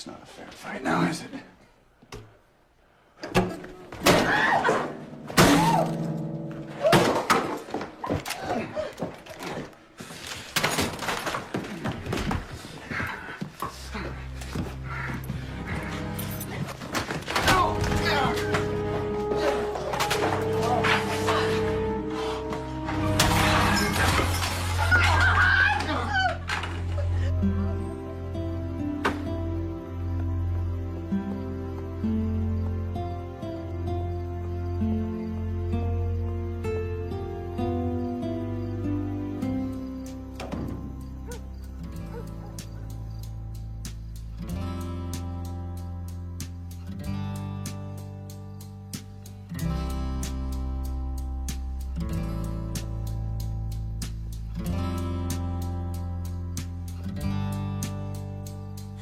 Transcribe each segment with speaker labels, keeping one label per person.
Speaker 1: It's not a fair fight now, is it?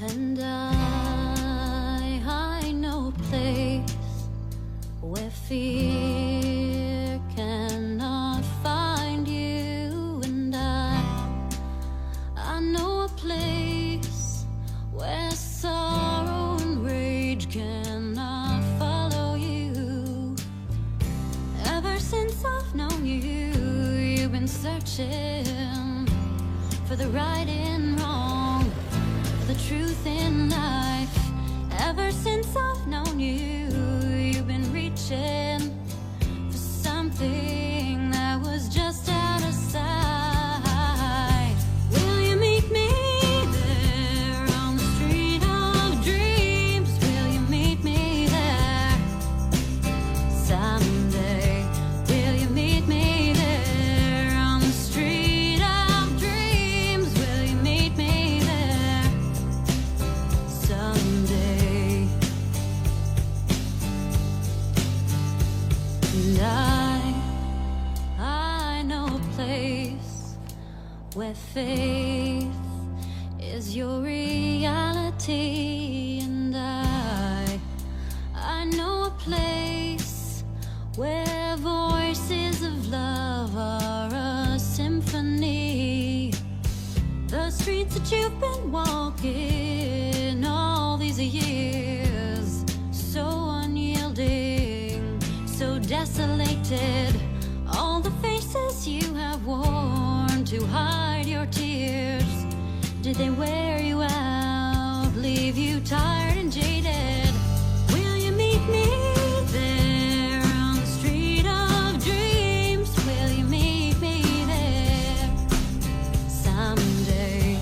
Speaker 2: And I know a place where fear cannot find you. And I know a place where sorrow and rage cannot follow you. Ever since I've known you, you've been searching for the right and wrong, the truth in life. Ever since I've known you, you've been reaching for something that was just out of sight. Will you meet me there on the street of dreams? Will you meet me there someday? Will you meet me there on the street of dreams? Will you meet me there someday? And I know a place where faith is your reality. And I know a place where voices of love are a symphony. The streets that you've been walking all these years, so unyielding, so desolated. All the faces you have worn to hide your tears, did they wear you out, leave you tired and jaded? Will you meet me there on the street of dreams? Will you meet me there someday?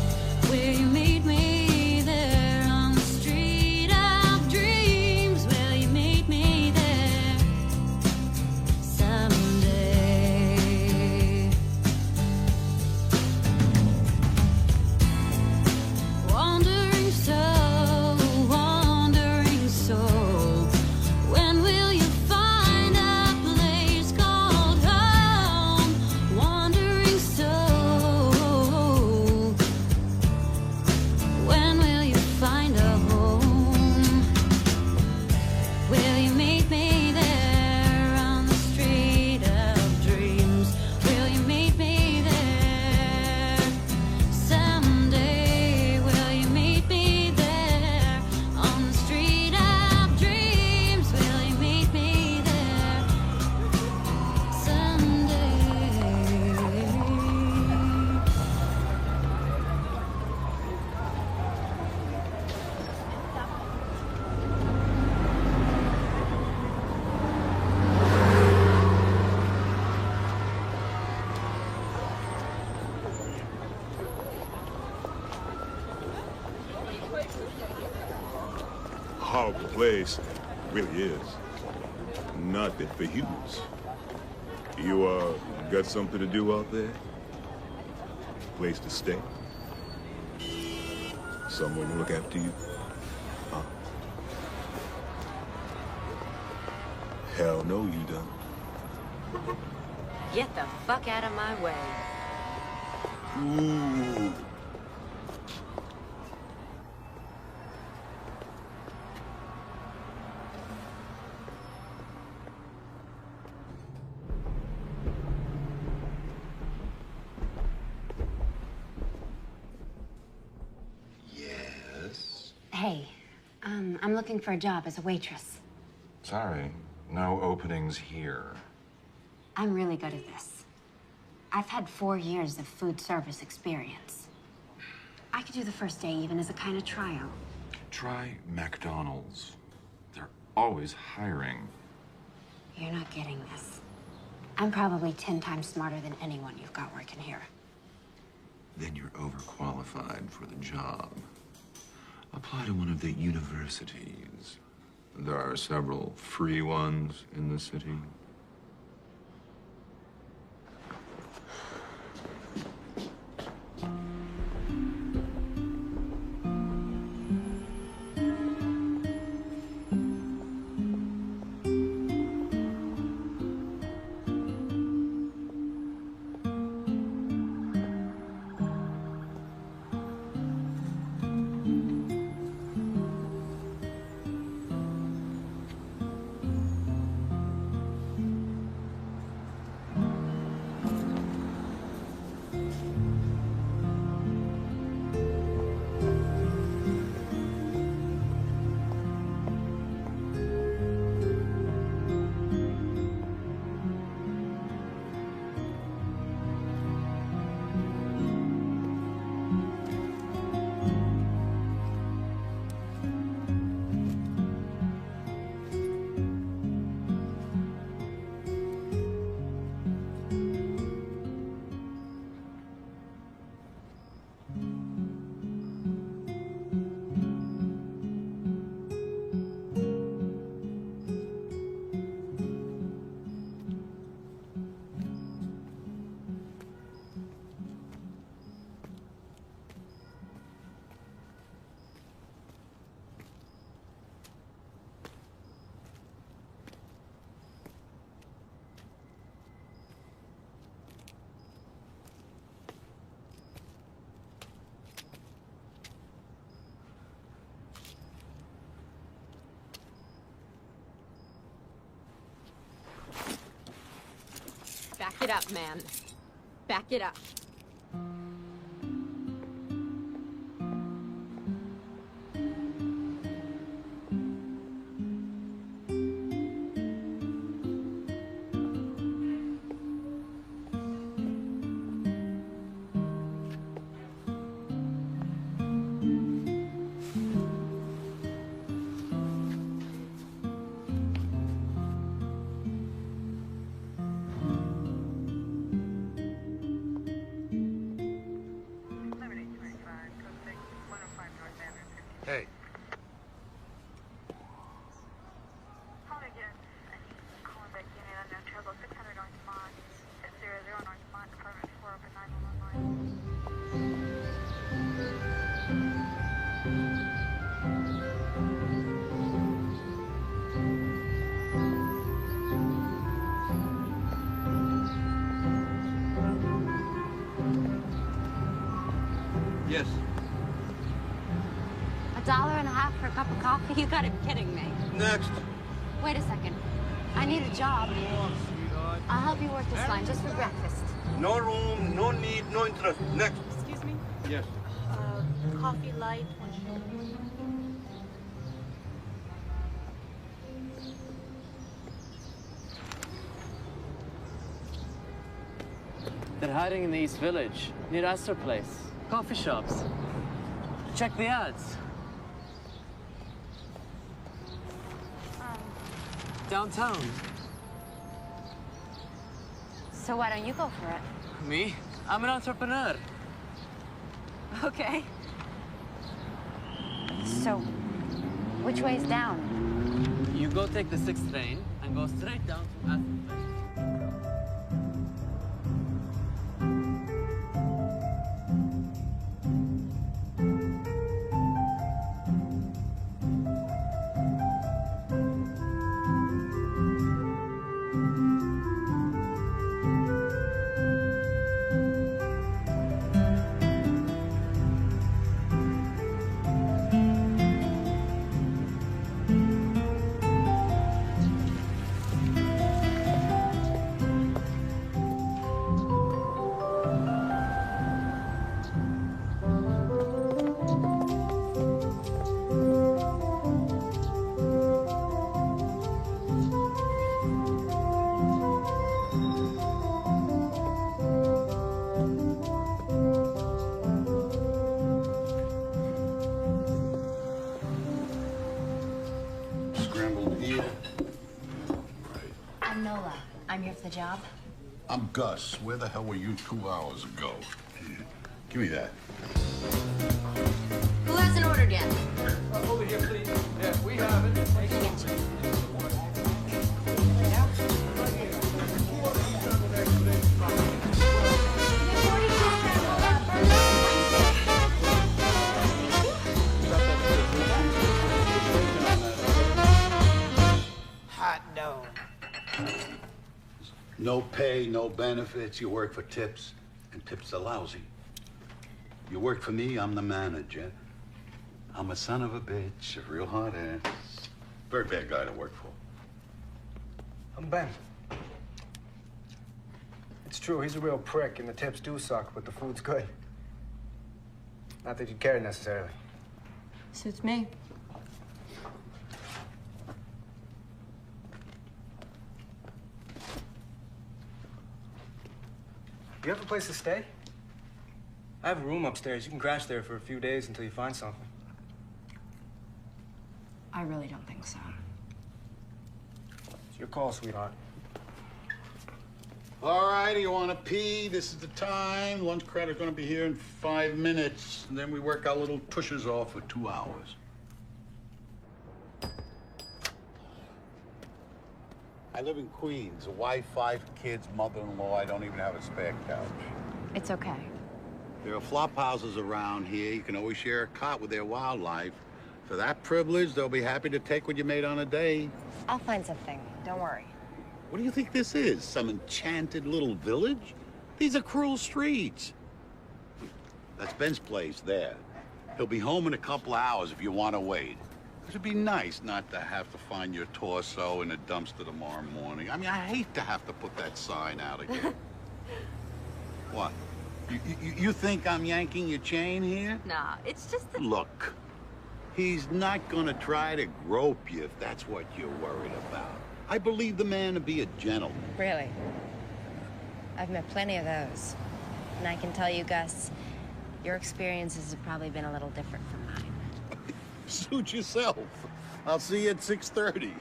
Speaker 2: Will you meet me there on the street of dreams? Will you meet me there someday? Wandering soul, when will you find a place called home? Wandering soul, when will you find a home? Will you meet me there on the street of dreams? Will you meet me there someday? Will you meet me there on the street of dreams? Will you meet me there someday?
Speaker 3: Horrible place. It really is. Not fit for humans. You, got something to do out there? Place to stay? Someone to look after you? Huh? Hell no, you don't.
Speaker 4: Get the fuck out of my way.
Speaker 3: Ooh.
Speaker 1: Yes.
Speaker 4: Hey,
Speaker 5: I'm looking for a job as a waitress.
Speaker 1: Sorry, no openings here.
Speaker 5: I'm really good at this. I've had 4 years of food service experience. I could do the first day even as a kind of tryout.
Speaker 1: Try McDonald's. They're always hiring.
Speaker 5: You're not getting this. I'm probably 10 times smarter than anyone you've got working here.
Speaker 1: Then you're overqualified for the job. Apply to one of the universities. There are several free ones in the city.
Speaker 4: Back it up, man. Back it up.
Speaker 1: Hey.
Speaker 6: Call again. Calling back unit unknown trouble 600 North Mont. 600 North Mont, apartment 4, open 911 line.
Speaker 7: Yes.
Speaker 5: $1.50 for a cup of coffee? You gotta be kidding me.
Speaker 7: Next.
Speaker 5: Wait a second. I need a job. I'll help you work this line just for breakfast.
Speaker 7: No room, no need, no interest. Next.
Speaker 6: Excuse me?
Speaker 7: Yes.
Speaker 6: Coffee light, 1 sugar.
Speaker 8: They're hiding in the East Village, near Astor Place. Coffee shops. Check the ads. Downtown.
Speaker 5: So why don't you go for it?
Speaker 8: Me? I'm an entrepreneur.
Speaker 5: Okay. So, which way's down?
Speaker 8: You go take the 6th train and go straight down to Astor Place.
Speaker 9: I'm Gus. Where the hell were you 2 hours ago? Give me that.
Speaker 2: Who hasn't ordered yet?
Speaker 8: Over here, please. Yeah, we have it.
Speaker 10: Hot dog.
Speaker 9: No pay, no benefits. You work for tips, and tips are lousy. You work for me, I'm the manager. I'm a son of a bitch, a real hard ass. Very bad guy to work for.
Speaker 10: I'm Ben. It's true, he's a real prick, and the tips do suck, but the food's good. Not that you care necessarily.
Speaker 4: Suits me.
Speaker 10: You have a place to stay? I have a room upstairs. You can crash there for a few days until you find something.
Speaker 5: I really don't think so.
Speaker 10: It's your call, sweetheart.
Speaker 9: All right, you want to pee? This is the time. Lunch credit's gonna be here in 5 minutes, and then we work our little tushes off for 2 hours. I live in Queens. A wife, 5 kids, mother-in-law. I don't even have a spare couch.
Speaker 5: It's okay.
Speaker 9: There are flop houses around here. You can always share a cot with their wildlife. For that privilege, they'll be happy to take what you made on a day.
Speaker 5: I'll find something. Don't worry.
Speaker 9: What do you think this is? Some enchanted little village? These are cruel streets. That's Ben's place there. He'll be home in a couple hours if you want to wait. It'd be nice not to have to find your torso in a dumpster tomorrow morning. I mean, I hate to have to put that sign out again. What? You think I'm yanking your chain here?
Speaker 4: Nah, it's just that...
Speaker 9: Look, he's not gonna try to grope you if that's what you're worried about. I believe the man to be a gentleman.
Speaker 5: Really? I've met plenty of those. And I can tell you, Gus, your experiences have probably been a little different from mine.
Speaker 9: Suit yourself. I'll see you at 6:30.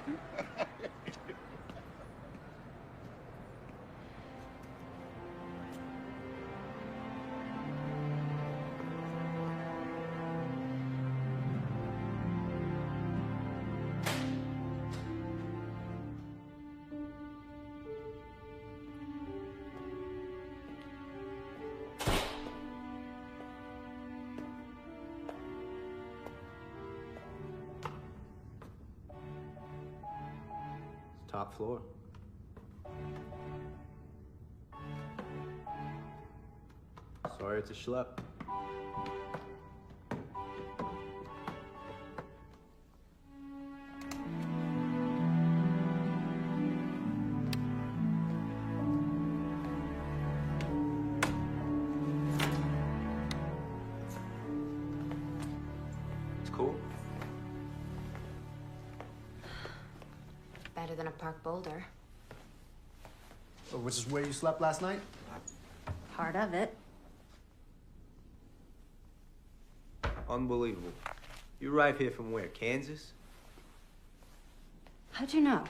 Speaker 10: Top floor. Sorry, it's a schlep. It's cool.
Speaker 5: Better than a park boulder.
Speaker 10: So, which is where you slept last night?
Speaker 5: Part of it.
Speaker 10: Unbelievable. You arrived here from where? Kansas?
Speaker 5: How'd you know?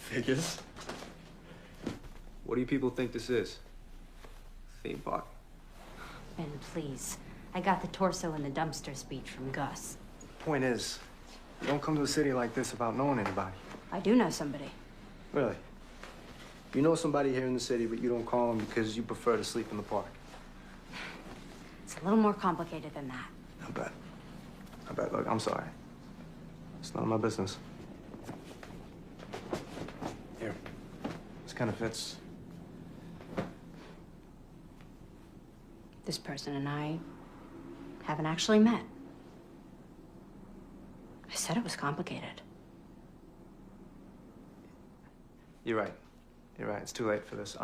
Speaker 10: Figures. What do you people think this is? Theme park.
Speaker 5: Ben, please. I got the torso in the dumpster speech from Gus.
Speaker 10: Point is, you don't come to a city like this without knowing anybody.
Speaker 5: I do know somebody.
Speaker 10: Really? You know somebody here in the city, but you don't call them because you prefer to sleep in the park.
Speaker 5: It's a little more complicated than that.
Speaker 10: I bet. I bet. Look, I'm sorry. It's none of my business. Here. This kind of fits.
Speaker 5: This person and I haven't actually met. I said it was complicated.
Speaker 10: You're right. You're right. It's too late for this.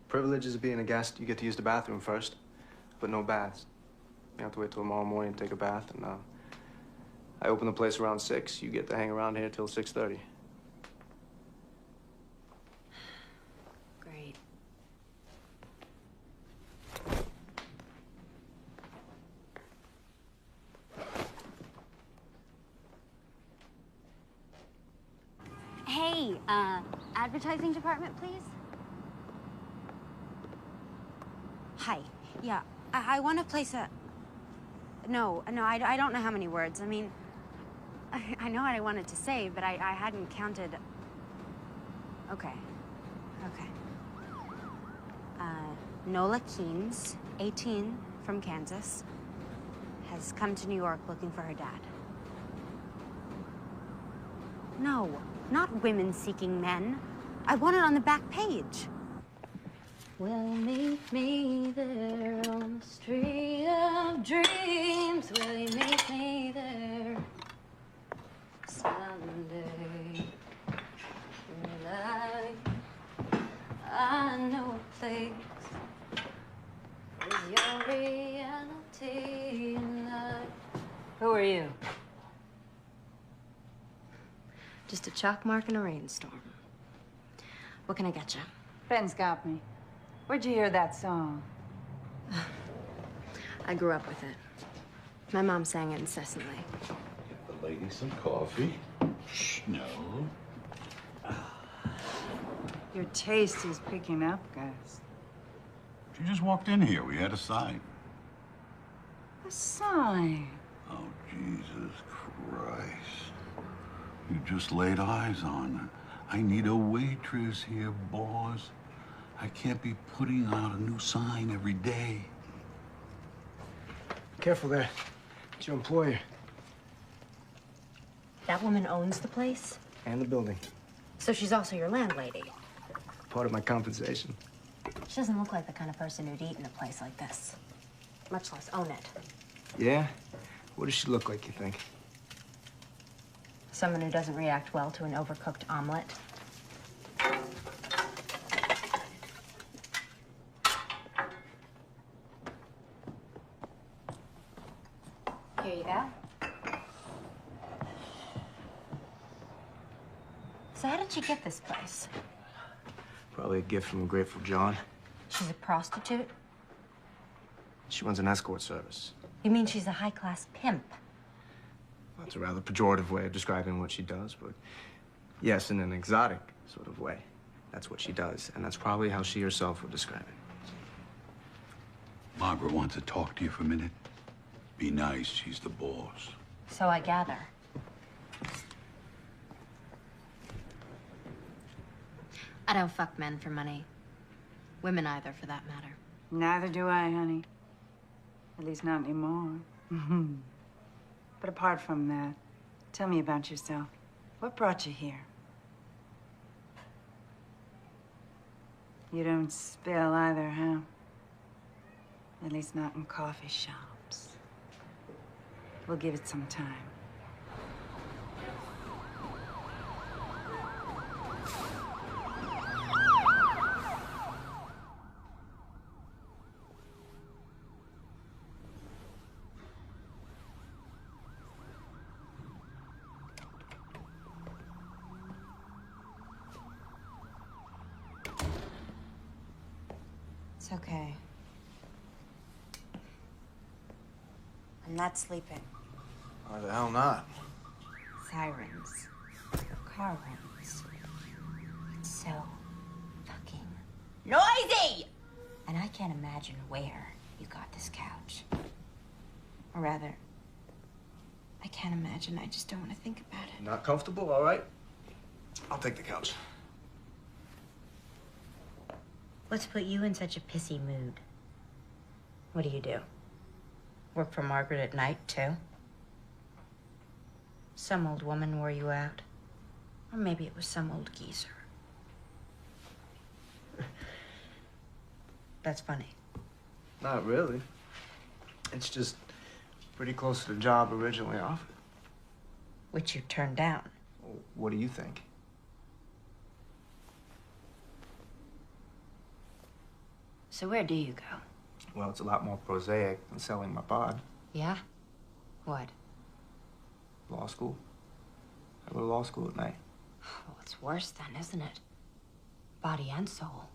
Speaker 10: Privileges of being a guest, you get to use the bathroom first, but no baths. You have to wait till tomorrow morning to take a bath, and I open the place around 6. You get to hang around here till 6:30.
Speaker 5: Great. Hey, advertising department, please? Hi. Yeah, I want to place a... No, I don't know how many words. I mean, I know what I wanted to say, but I hadn't counted... Okay. Nola Keynes, 18, from Kansas, has come to New York looking for her dad. No, not women seeking men. I want it on the back page. Will you meet me there on the street of dreams? Will you meet me there someday? I know a place with your reality and I... Who are you? Just a chalk mark in a rainstorm. What can I get you?
Speaker 11: Ben's got me. Where'd you hear that song?
Speaker 5: I grew up with it. My mom sang it incessantly.
Speaker 9: Give the lady some coffee. Shh, no.
Speaker 11: Your taste is picking up, guys.
Speaker 9: She just walked in here. We had a sign.
Speaker 11: A sign?
Speaker 9: Oh, Jesus Christ. You just laid eyes on her. I need a waitress here, boss. I can't be putting out a new sign every day.
Speaker 10: Careful there. It's your employer.
Speaker 5: That woman owns the place?
Speaker 10: And the building.
Speaker 5: So she's also your landlady?
Speaker 10: Part of my compensation.
Speaker 5: She doesn't look like the kind of person who'd eat in a place like this. Much less own it.
Speaker 10: Yeah? What does she look like, you think?
Speaker 5: Someone who doesn't react well to an overcooked omelet. Here you go. So how did she get this place?
Speaker 10: Probably a gift from a Grateful John.
Speaker 5: She's a prostitute?
Speaker 10: She runs an escort service.
Speaker 5: You mean she's a high-class pimp?
Speaker 10: That's a rather pejorative way of describing what she does, but yes, in an exotic sort of way. That's what she does, and that's probably how she herself would describe it.
Speaker 9: Margaret wants to talk to you for a minute. Be nice, she's the boss.
Speaker 5: So I gather. I don't fuck men for money. Women either, for that matter.
Speaker 11: Neither do I, honey. At least not anymore. But apart from that, tell me about yourself. What brought you here? You don't spill either, huh? At least not in coffee shops. We'll give it some time. It's okay. I'm not sleeping.
Speaker 10: Why the hell not?
Speaker 11: Sirens. Car runs. It's so fucking noisy! And I can't imagine where you got this couch. Or rather, I can't imagine. I just don't want to think about it.
Speaker 10: Not comfortable? All right. I'll take the couch.
Speaker 5: What's put you in such a pissy mood? What do? Work for Margaret at night, too? Some old woman wore you out. Or maybe it was some old geezer. That's funny.
Speaker 10: Not really. It's just pretty close to the job originally offered.
Speaker 5: Which you turned down.
Speaker 10: What do you think?
Speaker 5: So where do you go?
Speaker 10: Well, it's a lot more prosaic than selling my pod.
Speaker 5: Yeah? What?
Speaker 10: Law school. I go to law school at night.
Speaker 5: Well, it's worse then, isn't it? Body and soul.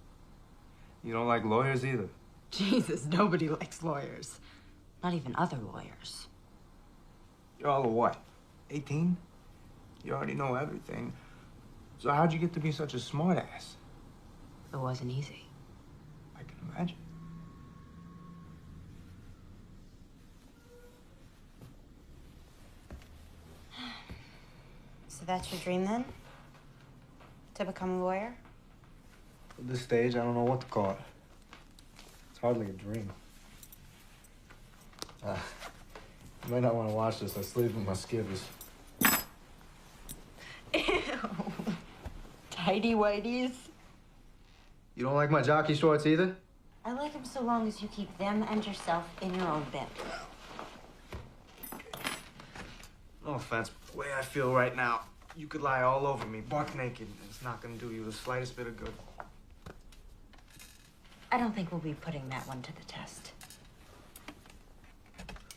Speaker 10: You don't like lawyers either.
Speaker 5: Jesus, nobody likes lawyers. Not even other lawyers.
Speaker 10: You're all of what? 18? You already know everything. So how'd you get to be such a smartass?
Speaker 5: It wasn't easy.
Speaker 10: I can imagine.
Speaker 11: So that's your dream then? To become a lawyer?
Speaker 10: At this stage, I don't know what to call it. It's hardly a dream. You might not want to watch this. I sleep with my skivvies.
Speaker 11: Ew. Tidy whities.
Speaker 10: You don't like my jockey shorts either?
Speaker 11: I like them so long as you keep them and yourself in your own bed.
Speaker 10: No offense, but the way I feel right now, you could lie all over me, buck naked, and it's not gonna do you the slightest bit of good.
Speaker 11: I don't think we'll be putting that one to the test.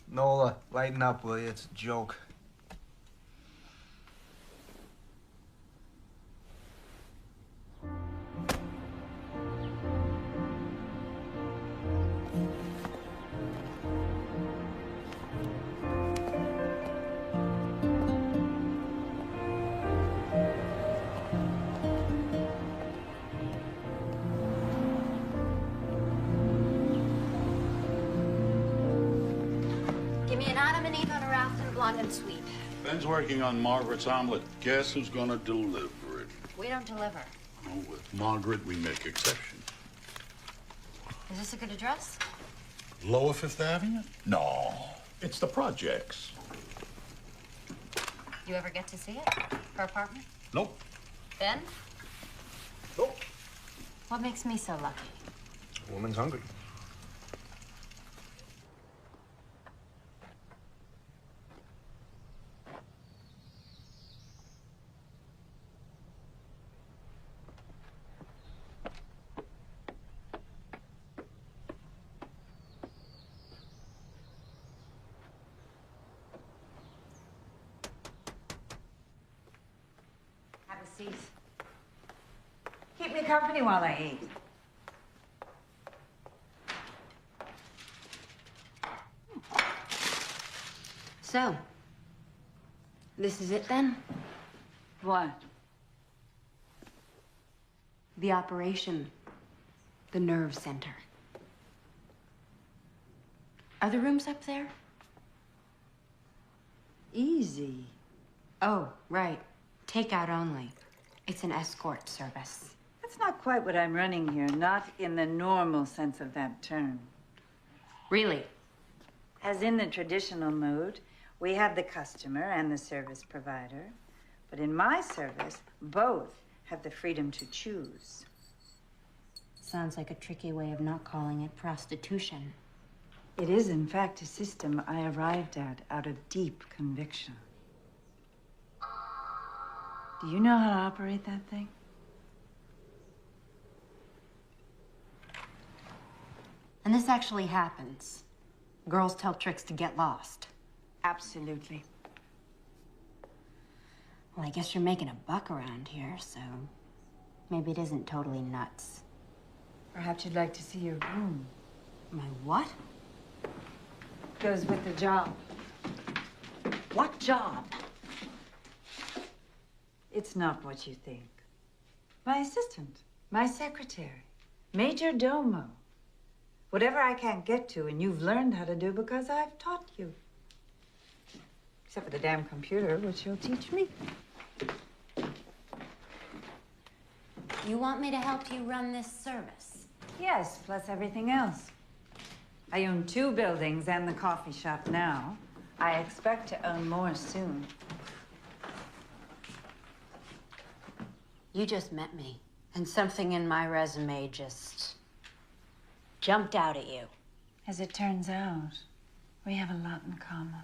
Speaker 10: Nola, lighten up, will you? It's a joke.
Speaker 5: Give me an Adam and Eve on a raft and a blonde and sweet.
Speaker 9: Ben's working on Margaret's omelet. Guess who's gonna deliver it?
Speaker 5: We don't deliver.
Speaker 9: Oh, with Margaret, we make exceptions.
Speaker 5: Is this a good address?
Speaker 9: Lower Fifth Avenue? No, it's the projects.
Speaker 5: You ever get to see it? Her apartment?
Speaker 9: Nope.
Speaker 5: Ben?
Speaker 9: Nope.
Speaker 5: What makes me so lucky?
Speaker 10: A woman's hungry.
Speaker 11: Have a seat. Keep me company while I eat.
Speaker 5: So, this is it then?
Speaker 11: What?
Speaker 5: The operation. The nerve center. Are the rooms up there?
Speaker 11: Easy.
Speaker 5: Oh, right. Takeout only. It's an escort service.
Speaker 12: That's not quite what I'm running here, not in the normal sense of that term.
Speaker 5: Really?
Speaker 12: As in the traditional mode, we have the customer and the service provider. But in my service, both have the freedom to choose.
Speaker 5: Sounds like a tricky way of not calling it prostitution.
Speaker 12: It is, in fact, a system I arrived at out of deep conviction. Do you know how to operate that thing?
Speaker 5: And this actually happens. Girls tell tricks to get lost.
Speaker 12: Absolutely.
Speaker 5: Well, I guess you're making a buck around here, so maybe it isn't totally nuts.
Speaker 12: Perhaps you'd like to see your room.
Speaker 5: My what?
Speaker 12: Goes with the job.
Speaker 5: What job?
Speaker 12: It's not what you think. My assistant, my secretary, major domo. Whatever I can't get to and you've learned how to do because I've taught you. Except for the damn computer, which you'll teach me.
Speaker 5: You want me to help you run this service?
Speaker 12: Yes, plus everything else. I own 2 buildings and the coffee shop now. I expect to own more soon.
Speaker 5: You just met me, and something in my resume just jumped out at you.
Speaker 12: As it turns out, we have a lot in common.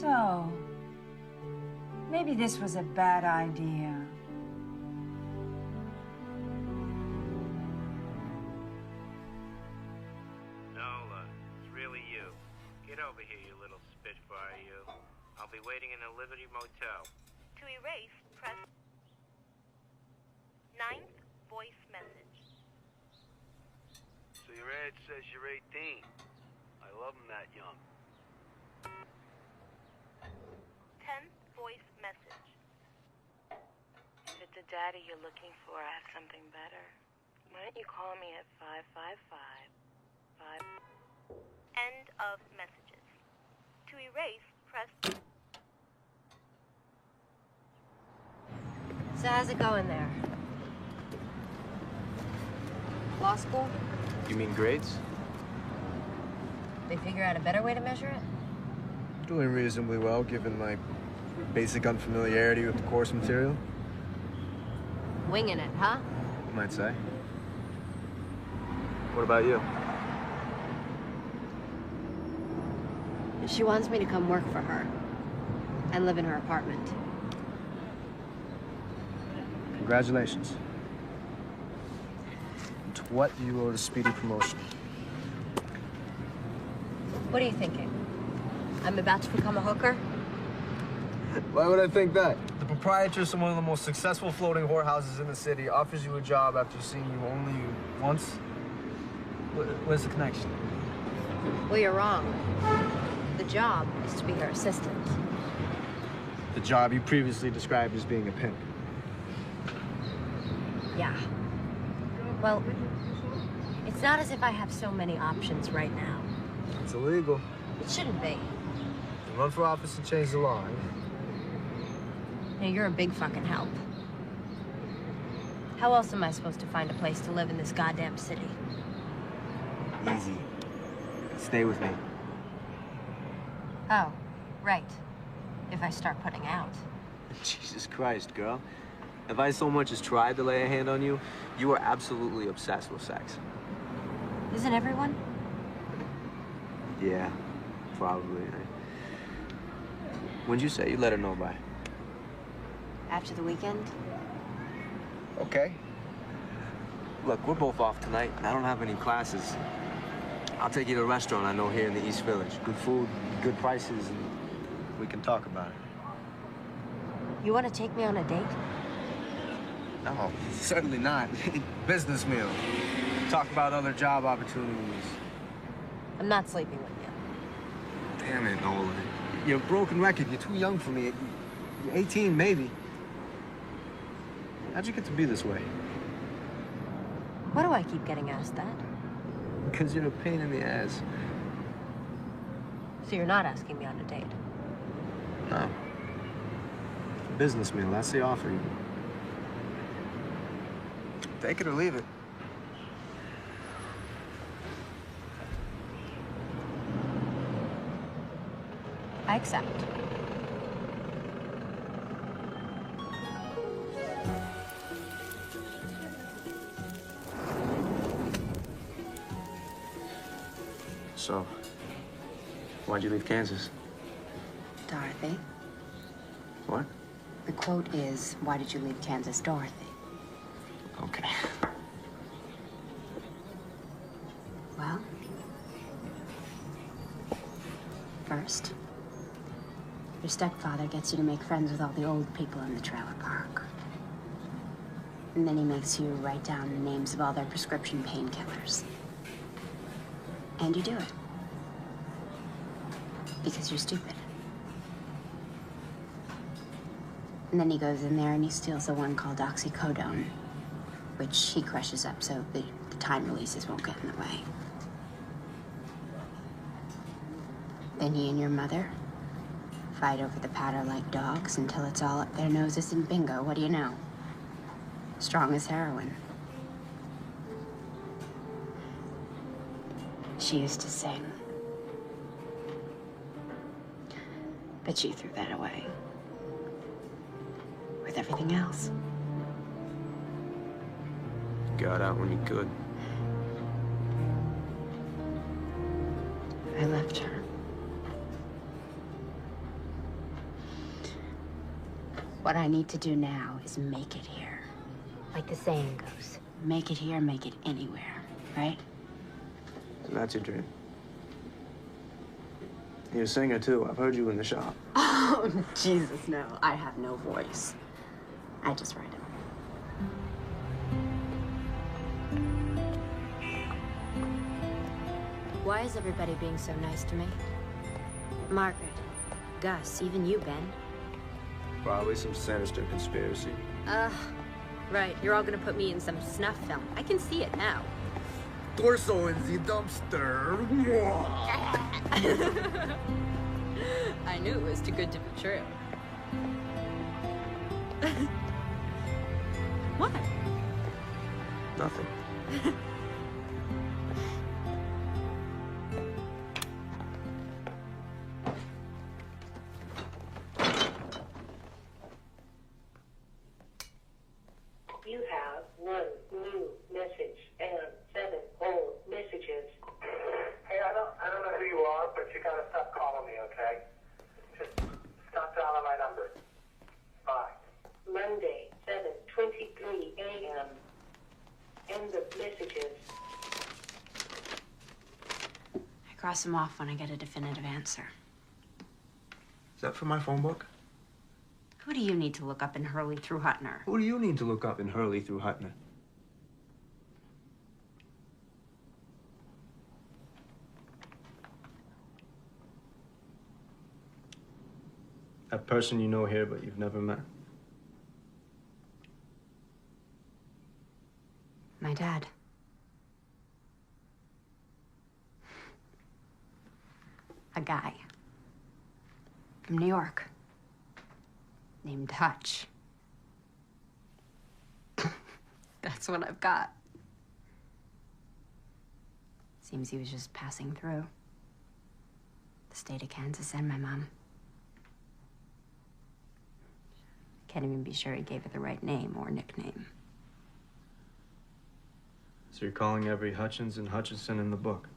Speaker 12: So, maybe this was a bad idea.
Speaker 13: Nola, it's really you. Get over here, you little spit Liberty Motel.
Speaker 6: To erase, press 9th voice message.
Speaker 7: So your ad says you're 18. I love them that young.
Speaker 6: 10th voice message.
Speaker 14: If it's a daddy you're looking for, I have something better. Why don't you call me at 555-5...
Speaker 6: End of messages. To erase, press...
Speaker 5: So how's it going there? Law school?
Speaker 10: You mean grades?
Speaker 5: They figure out a better way to measure it?
Speaker 10: Doing reasonably well, given my basic unfamiliarity with the course material.
Speaker 5: Winging it, huh?
Speaker 10: You might say. What about you?
Speaker 5: She wants me to come work for her and live in her apartment.
Speaker 10: Congratulations. And to what do you owe the speedy promotion?
Speaker 5: What are you thinking? I'm about to become a hooker?
Speaker 10: Why would I think that? The proprietress of one of the most successful floating whorehouses in the city offers you a job after seeing you only once? Where's the connection?
Speaker 5: Well, you're wrong. The job is to be her assistant.
Speaker 10: The job you previously described as being a pimp.
Speaker 5: Yeah. Well, it's not as if I have so many options right now.
Speaker 10: It's illegal.
Speaker 5: It shouldn't be.
Speaker 10: You run for office and change the law.
Speaker 5: Hey, you're a big fucking help. How else am I supposed to find a place to live in this goddamn city?
Speaker 10: Easy. Stay with me.
Speaker 5: Oh, right. If I start putting out.
Speaker 10: Jesus Christ, girl. If I so much as tried to lay a hand on you, you are absolutely obsessed with sex.
Speaker 5: Isn't everyone?
Speaker 10: Yeah, probably. When'd you say you'd let her know by?
Speaker 5: After the weekend?
Speaker 10: Okay. Look, we're both off tonight, and I don't have any classes. I'll take you to a restaurant I know here in the East Village. Good food, good prices, and we can talk about it.
Speaker 5: You want to take me on a date?
Speaker 10: No, certainly not. Business meal. Talk about other job opportunities.
Speaker 5: I'm not sleeping with you.
Speaker 10: Damn it, Nolan. You're a broken record. You're too young for me. You're 18, maybe. How'd you get to be this way?
Speaker 5: Why do I keep getting asked that?
Speaker 10: Because you're a pain in the ass.
Speaker 5: So you're not asking me on a date?
Speaker 10: No. Business meal, that's the offer. Take it or leave it.
Speaker 5: I accept.
Speaker 10: So, why'd you leave Kansas?
Speaker 11: Dorothy.
Speaker 10: What?
Speaker 11: The quote is, why did you leave Kansas, Dorothy?
Speaker 10: Okay.
Speaker 11: Well, first, your stepfather gets you to make friends with all the old people in the trailer park. And then he makes you write down the names of all their prescription painkillers. And you do it. Because you're stupid. And then he goes in there and he steals the one called oxycodone, which he crushes up so the time releases won't get in the way. Then he and your mother fight over the powder like dogs until it's all up their noses, and bingo, what do you know? Strong as heroin. She used to sing. But she threw that away. With everything else.
Speaker 10: Got out when you could.
Speaker 11: I left her. What I need to do now is make it here. Like the saying goes, make it here, make it anywhere, right?
Speaker 10: And that's your dream. You're a singer, too. I've heard you in the shop.
Speaker 4: Oh, Jesus, no. I have no voice. I just write it.
Speaker 5: Why is everybody being so nice to me? Margaret, Gus, even you, Ben.
Speaker 10: Probably some sinister conspiracy.
Speaker 5: Right. You're all gonna put me in some snuff film. I can see it now.
Speaker 10: Torso in the dumpster.
Speaker 5: I knew it was too good to be true. What?
Speaker 10: Nothing.
Speaker 14: You have 1 new message and 7 old messages.
Speaker 7: Hey, I don't know who you are, but you gotta stop calling me, okay? Just stop dialing my number. Bye.
Speaker 14: Monday, 7:23 a.m. End of messages.
Speaker 5: I cross them off when I get a definitive answer.
Speaker 10: Is that from my phone book?
Speaker 5: Who do you need to look up in Hurley through Hutner?
Speaker 10: Who do you need to look up in Hurley through Hutner? That person you know here, but you've never met.
Speaker 5: My dad. A guy. From New York. Named Hutch. That's what I've got. Seems he was just passing through. The state of Kansas and my mom. Can't even be sure he gave her the right name or nickname.
Speaker 10: So you're calling every Hutchins and Hutchinson in the book?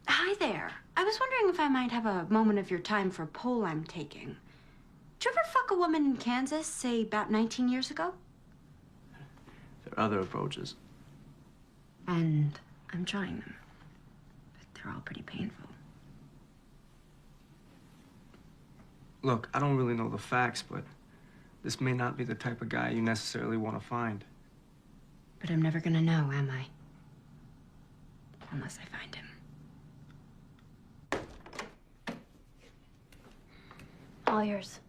Speaker 5: Hi there. I was wondering if I might have a moment of your time for a poll I'm taking. Did you ever fuck a woman in Kansas, say, about 19 years ago?
Speaker 10: There are other approaches.
Speaker 5: And I'm trying them. But they're all pretty painful.
Speaker 10: Look, I don't really know the facts, but this may not be the type of guy you necessarily want to find.
Speaker 5: But I'm never gonna know, am I? Unless I find him. All yours.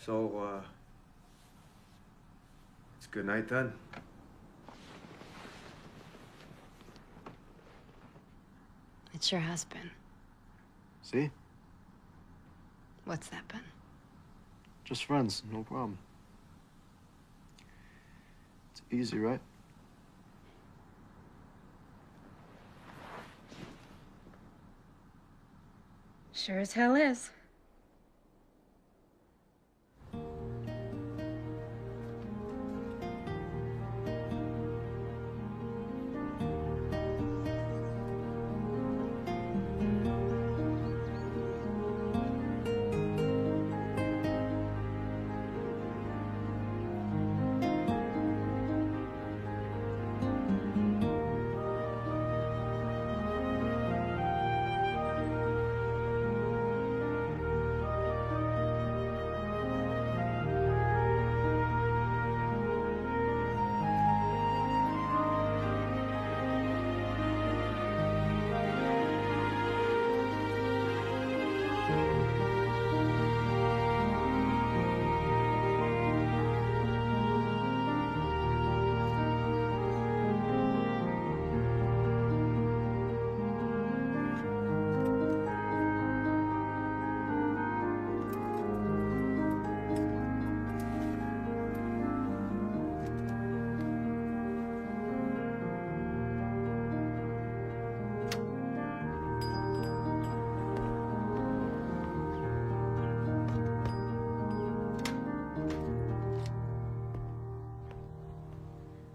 Speaker 10: So, it's good night then.
Speaker 5: It sure has been.
Speaker 10: See?
Speaker 5: What's that been?
Speaker 10: Just friends, no problem. It's easy, right?
Speaker 5: Sure as hell is.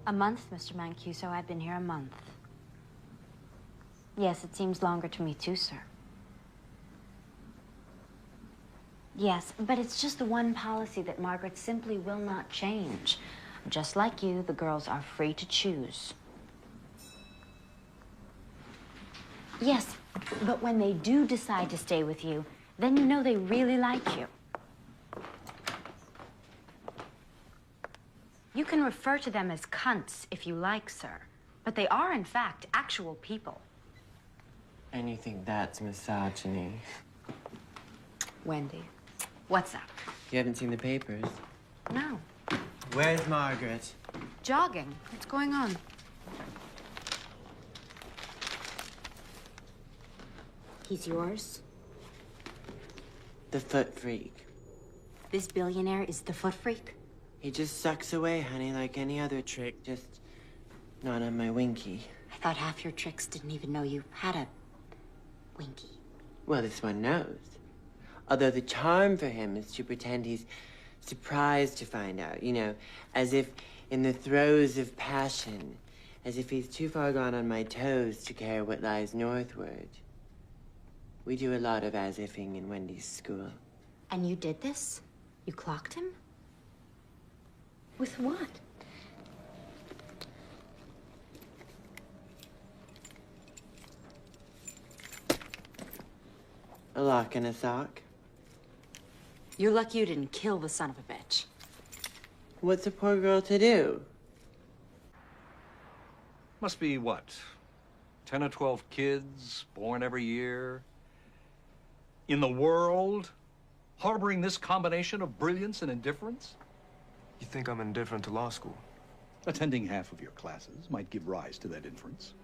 Speaker 5: A month, Mr. Mancuso. I've been here a month. Yes, it seems longer to me too, sir. Yes, but it's just the one policy that Margaret simply will not change. Just like you, the girls are free to choose. Yes, but when they do decide to stay with you, then you know they really like you. You can refer to them as cunts if you like, sir. But they are, in fact, actual people.
Speaker 8: And you think that's misogyny?
Speaker 5: Wendy, what's up?
Speaker 8: You haven't seen the papers?
Speaker 5: No.
Speaker 8: Where's Margaret?
Speaker 5: Jogging. What's going on? He's yours?
Speaker 8: The foot freak.
Speaker 5: This billionaire is the foot freak?
Speaker 8: He just sucks away, honey, like any other trick, just not on my winky.
Speaker 5: I thought half your tricks didn't even know you had a winky.
Speaker 8: Well, this one knows. Although the charm for him is to pretend he's surprised to find out, you know, as if in the throes of passion, as if he's too far gone on my toes to care what lies northward. We do a lot of as-ifing in Wendy's school.
Speaker 5: And you did this? You clocked him? With what?
Speaker 8: A lock and a sock.
Speaker 5: You're lucky you didn't kill the son of a bitch.
Speaker 8: What's a poor girl to do?
Speaker 13: Must be, what, 10 or 12 kids born every year? In the world? Harboring this combination of brilliance and indifference?
Speaker 10: You think I'm indifferent to law school?
Speaker 13: Attending half of your classes might give rise to that inference.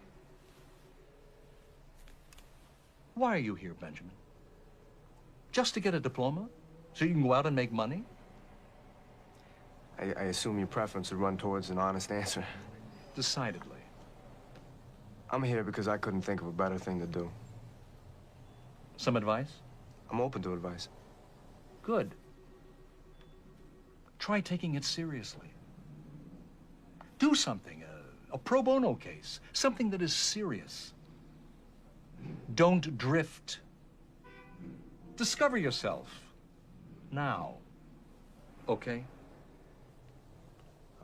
Speaker 13: Why are you here, Benjamin? Just to get a diploma? So you can go out and make money?
Speaker 10: I assume your preference would run towards an honest answer.
Speaker 13: Decidedly.
Speaker 10: I'm here because I couldn't think of a better thing to do.
Speaker 13: Some advice?
Speaker 10: I'm open to advice.
Speaker 13: Good. Try taking it seriously. Do something, a pro bono case, something that is serious. Don't drift. Discover yourself. Now. Okay?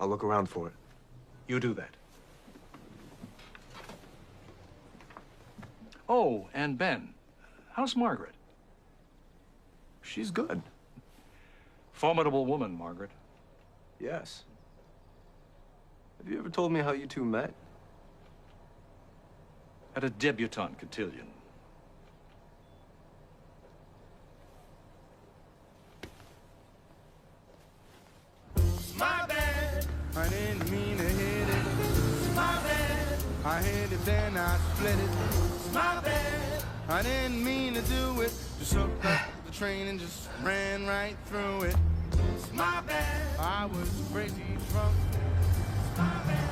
Speaker 10: I'll look around for it.
Speaker 13: You do that. Oh, and Ben, how's Margaret?
Speaker 10: She's good.
Speaker 13: Formidable woman, Margaret.
Speaker 10: Yes. Have you ever told me how you two met?
Speaker 13: At a debutante cotillion.
Speaker 15: My bad, I didn't mean to hit it. My bad, I hit it then I split it. My bad, I didn't mean to do it. Just hooked up the train and just ran right through it. My bad, I was crazy drunk. My bad.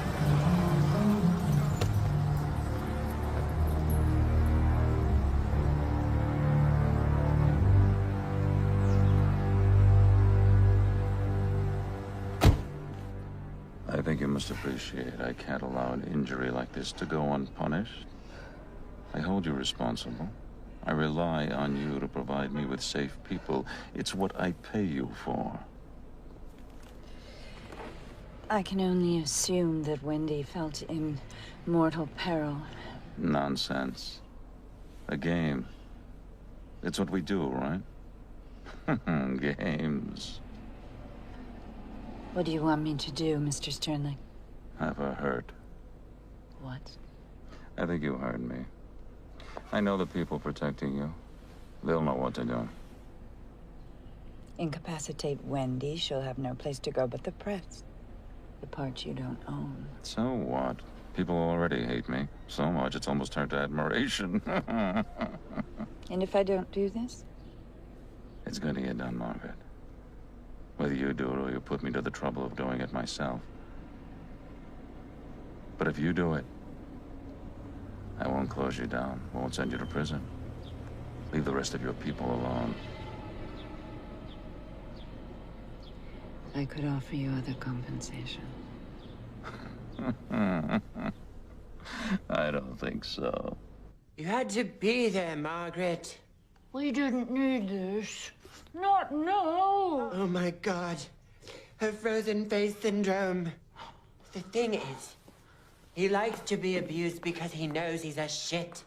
Speaker 1: I think you must appreciate I can't allow an injury like this to go unpunished. I hold you responsible. I rely on you to provide me with safe people. It's what I pay you for.
Speaker 12: I can only assume that Wendy felt in mortal peril.
Speaker 1: Nonsense. A game. It's what we do, right? Games.
Speaker 12: What do you want me to do, Mr. Sternling?
Speaker 1: Have her hurt.
Speaker 12: What?
Speaker 1: I think you heard me. I know the people protecting you. They'll know what to do.
Speaker 12: Incapacitate Wendy, she'll have no place to go but the press. The part you don't own.
Speaker 1: So what? People already hate me. So much it's almost turned to admiration.
Speaker 12: And if I don't do this?
Speaker 1: It's going to get done, Margaret. Whether you do it or you put me to the trouble of doing it myself. But if you do it, I won't close you down, won't send you to prison. Leave the rest of your people alone.
Speaker 12: I could offer you other compensation.
Speaker 1: don't think so.
Speaker 8: You had to be there, Margaret.
Speaker 11: We didn't need this. Not now.
Speaker 8: Oh my God. Her frozen face syndrome. The thing is, he likes to be abused because he knows he's a shit.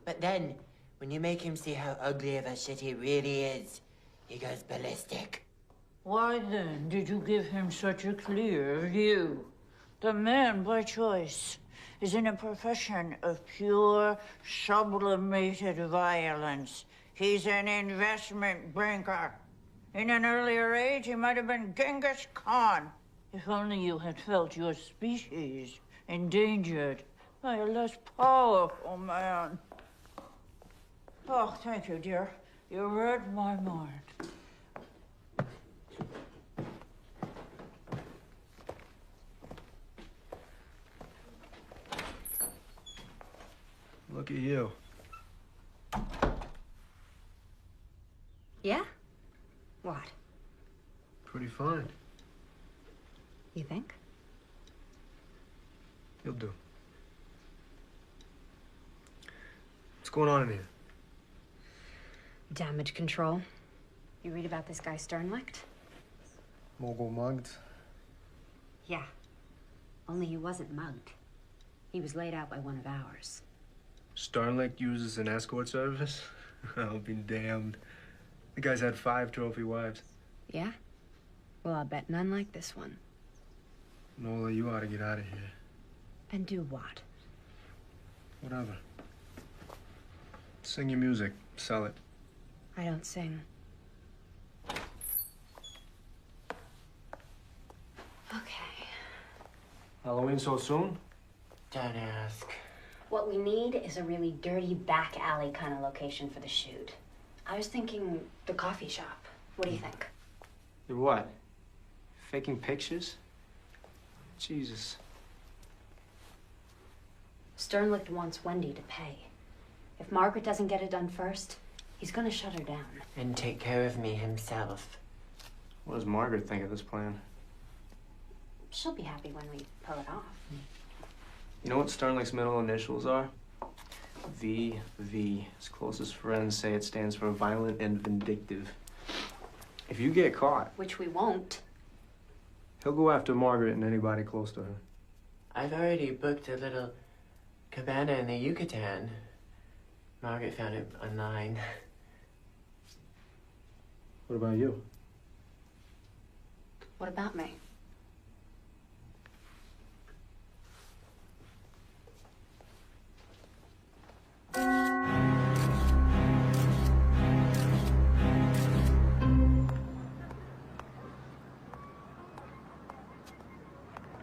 Speaker 8: But then, when you make him see how ugly of a shit he really is, he goes ballistic.
Speaker 11: Why then did you give him such a clear view? The man, by choice, is in a profession of pure, sublimated violence. He's an investment banker. In an earlier age, he might have been Genghis Khan. If only you had felt your species endangered by a less powerful man. Oh, thank you, dear. You read my mind.
Speaker 10: Look at you.
Speaker 5: Yeah? What?
Speaker 10: Pretty fine.
Speaker 5: You think?
Speaker 10: You'll do. What's going on in here?
Speaker 5: Damage control. You read about this guy Sternlicht?
Speaker 10: Mogul mugged?
Speaker 5: Yeah. Only he wasn't mugged. He was laid out by one of ours.
Speaker 10: Sternlicht uses an escort service? I'll be damned. The guy's had 5 trophy wives.
Speaker 5: Yeah? Well, I'll bet none like this one.
Speaker 10: Nola, you ought to get out of here.
Speaker 5: And do what?
Speaker 10: Whatever. Sing your music. Sell it.
Speaker 5: I don't sing. Okay.
Speaker 10: Halloween so soon?
Speaker 8: Don't ask.
Speaker 5: What we need is a really dirty back alley kind of location for the shoot. I was thinking the coffee shop. What do you think?
Speaker 10: You're what? Faking pictures? Jesus.
Speaker 5: Sternlicht wants Wendy to pay. If Margaret doesn't get it done first, he's gonna shut her down.
Speaker 8: And take care of me himself.
Speaker 10: What does Margaret think of this plan?
Speaker 5: She'll be happy when we pull it off.
Speaker 10: You know what Sternlicht's middle initials are? VV. His closest friends say it stands for violent and vindictive. If you get caught,
Speaker 5: Which we won't.
Speaker 10: he'll go after Margaret and anybody close to her.
Speaker 8: I've already booked a little cabana in the Yucatan. Margaret found it online.
Speaker 10: What about you?
Speaker 5: What about me?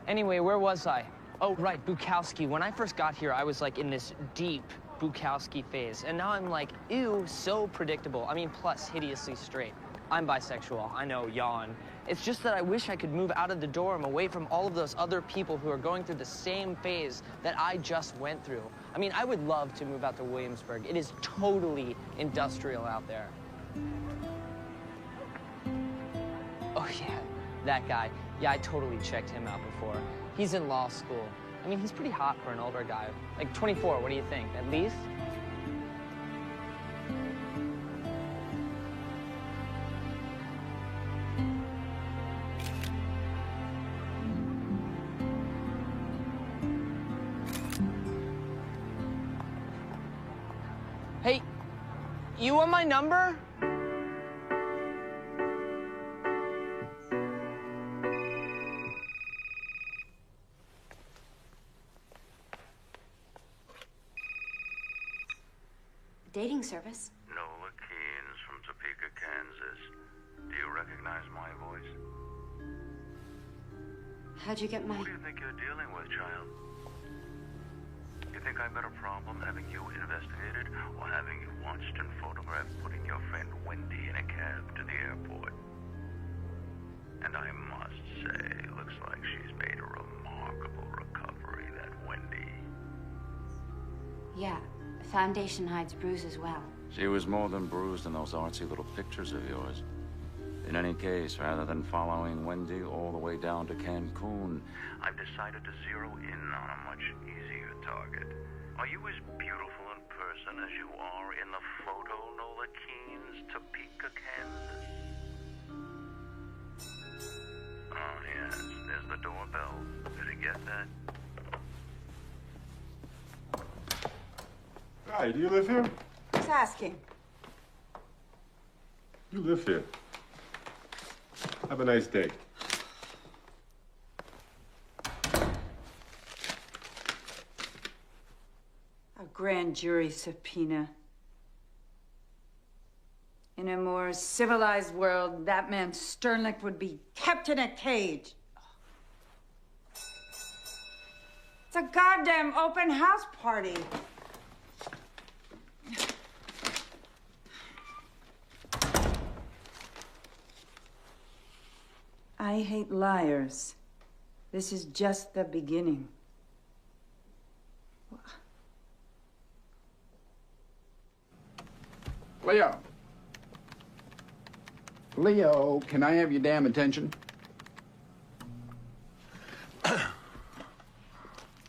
Speaker 16: Anyway, where was I? Oh, right, Bukowski. When I first got here, I was like in this deep Bukowski phase. And now I'm like, ew, so predictable. I mean, plus hideously straight. I'm bisexual, I know, yawn. It's just that I wish I could move out of the dorm away from all of those other people who are going through the same phase that I just went through. I mean, I would love to move out to Williamsburg. It is totally industrial out there. Oh, yeah, that guy. Yeah, I totally checked him out before. He's in law school. I mean, he's pretty hot for an older guy. Like 24, what do you think? At least? Hey, you want my number?
Speaker 5: Dating service.
Speaker 17: Nola Keynes from Topeka, Kansas. Do you recognize my voice?
Speaker 5: How'd you get my...
Speaker 17: Who do you think you're dealing with, child? You think I've got a problem having you investigated or having you watched and photographed putting your friend Wendy in a cab to the airport? And I must say, looks like she's made a remarkable recovery, that Wendy.
Speaker 5: Yeah, foundation hides bruise as well.
Speaker 1: She was more than bruised in those artsy little pictures of yours. In any case, rather than following Wendy all the way down to Cancun,
Speaker 17: I've decided to zero in on a much easier target. Are you as beautiful in person as you are in the photo, Nola Keene's Topeka, Kansas? Oh, yes, there's the doorbell. Did you get that?
Speaker 3: Hi, do you live here?
Speaker 12: Who's asking?
Speaker 3: You live here. Have a nice day.
Speaker 12: A grand jury subpoena. In a more civilized world, that man Sternlicht would be kept in a cage. It's a goddamn open house party. I hate liars. This is just the beginning.
Speaker 18: Leo. Leo, can I have your damn attention?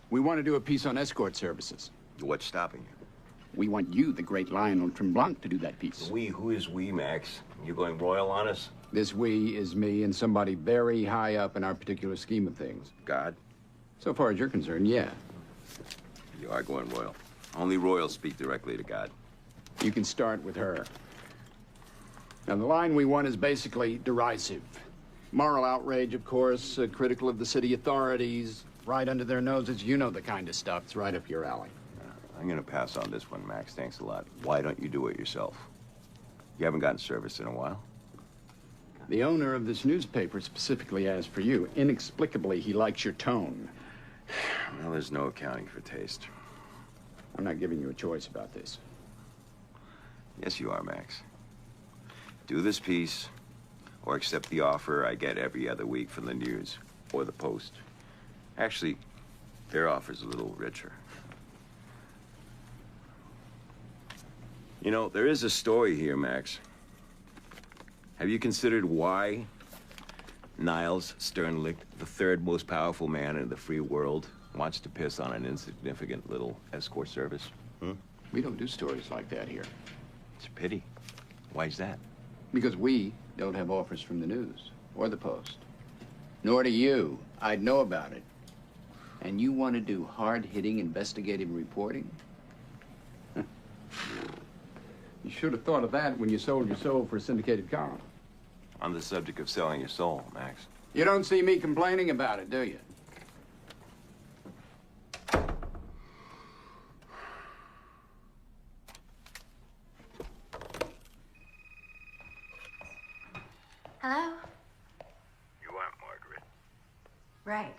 Speaker 18: We want to do a piece on escort services.
Speaker 19: What's stopping you?
Speaker 18: We want you, the great Lionel Tremblant, to do that piece.
Speaker 19: We? Who is we, Max? You going royal on us?
Speaker 18: This we is me and somebody very high up in our particular scheme of things.
Speaker 19: God?
Speaker 18: So far as you're concerned, yeah.
Speaker 19: You are going royal. Only royals speak directly to God.
Speaker 18: You can start with her. Now, the line we want is basically derisive. Moral outrage, of course, critical of the city authorities, right under their noses. You know the kind of stuff. It's right up your alley.
Speaker 19: I'm gonna pass on this one, Max. Thanks a lot. Why don't you do it yourself? You haven't gotten service in a while.
Speaker 18: The owner of this newspaper specifically asked for you. Inexplicably, he likes your tone.
Speaker 19: Well, there's no accounting for taste.
Speaker 18: I'm not giving you a choice about this.
Speaker 19: Yes, you are, Max. Do this piece, or accept the offer I get every other week from the News or the Post. Actually, their offer's a little richer. You know, there is a story here, Max. Have you considered why Niles Sternlicht, the third most powerful man in the free world, wants to piss on an insignificant little escort service?
Speaker 18: We don't do stories like that here.
Speaker 19: It's a pity. Why's that?
Speaker 18: Because we don't have offers from the News or the Post. Nor do you. I'd know about it. And you want to do hard-hitting investigative reporting? You should have thought of that when you sold your soul for a syndicated column.
Speaker 19: On the subject of selling your soul, Max.
Speaker 18: You don't see me complaining about it, do you?
Speaker 5: Hello?
Speaker 17: You aren't Margaret.
Speaker 5: Right.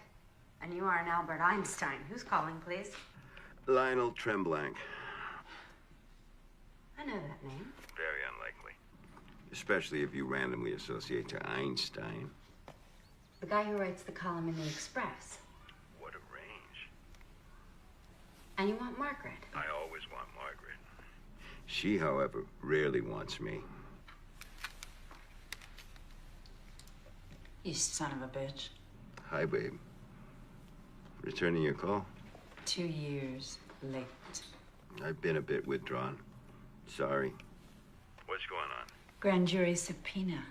Speaker 5: And you are an Albert Einstein. Who's calling, please?
Speaker 19: Lionel Tremblant.
Speaker 5: I know that name.
Speaker 17: Very unlikely.
Speaker 19: Especially if you randomly associate to Einstein.
Speaker 5: The guy who writes the column in the Express.
Speaker 17: What a range.
Speaker 5: And you want Margaret.
Speaker 17: I always want Margaret.
Speaker 19: She, however, rarely wants me.
Speaker 12: You son of a bitch.
Speaker 19: Hi, babe. Returning your call?
Speaker 12: 2 years late.
Speaker 19: I've been a bit withdrawn. Sorry.
Speaker 17: What's going on?
Speaker 12: Grand jury subpoena.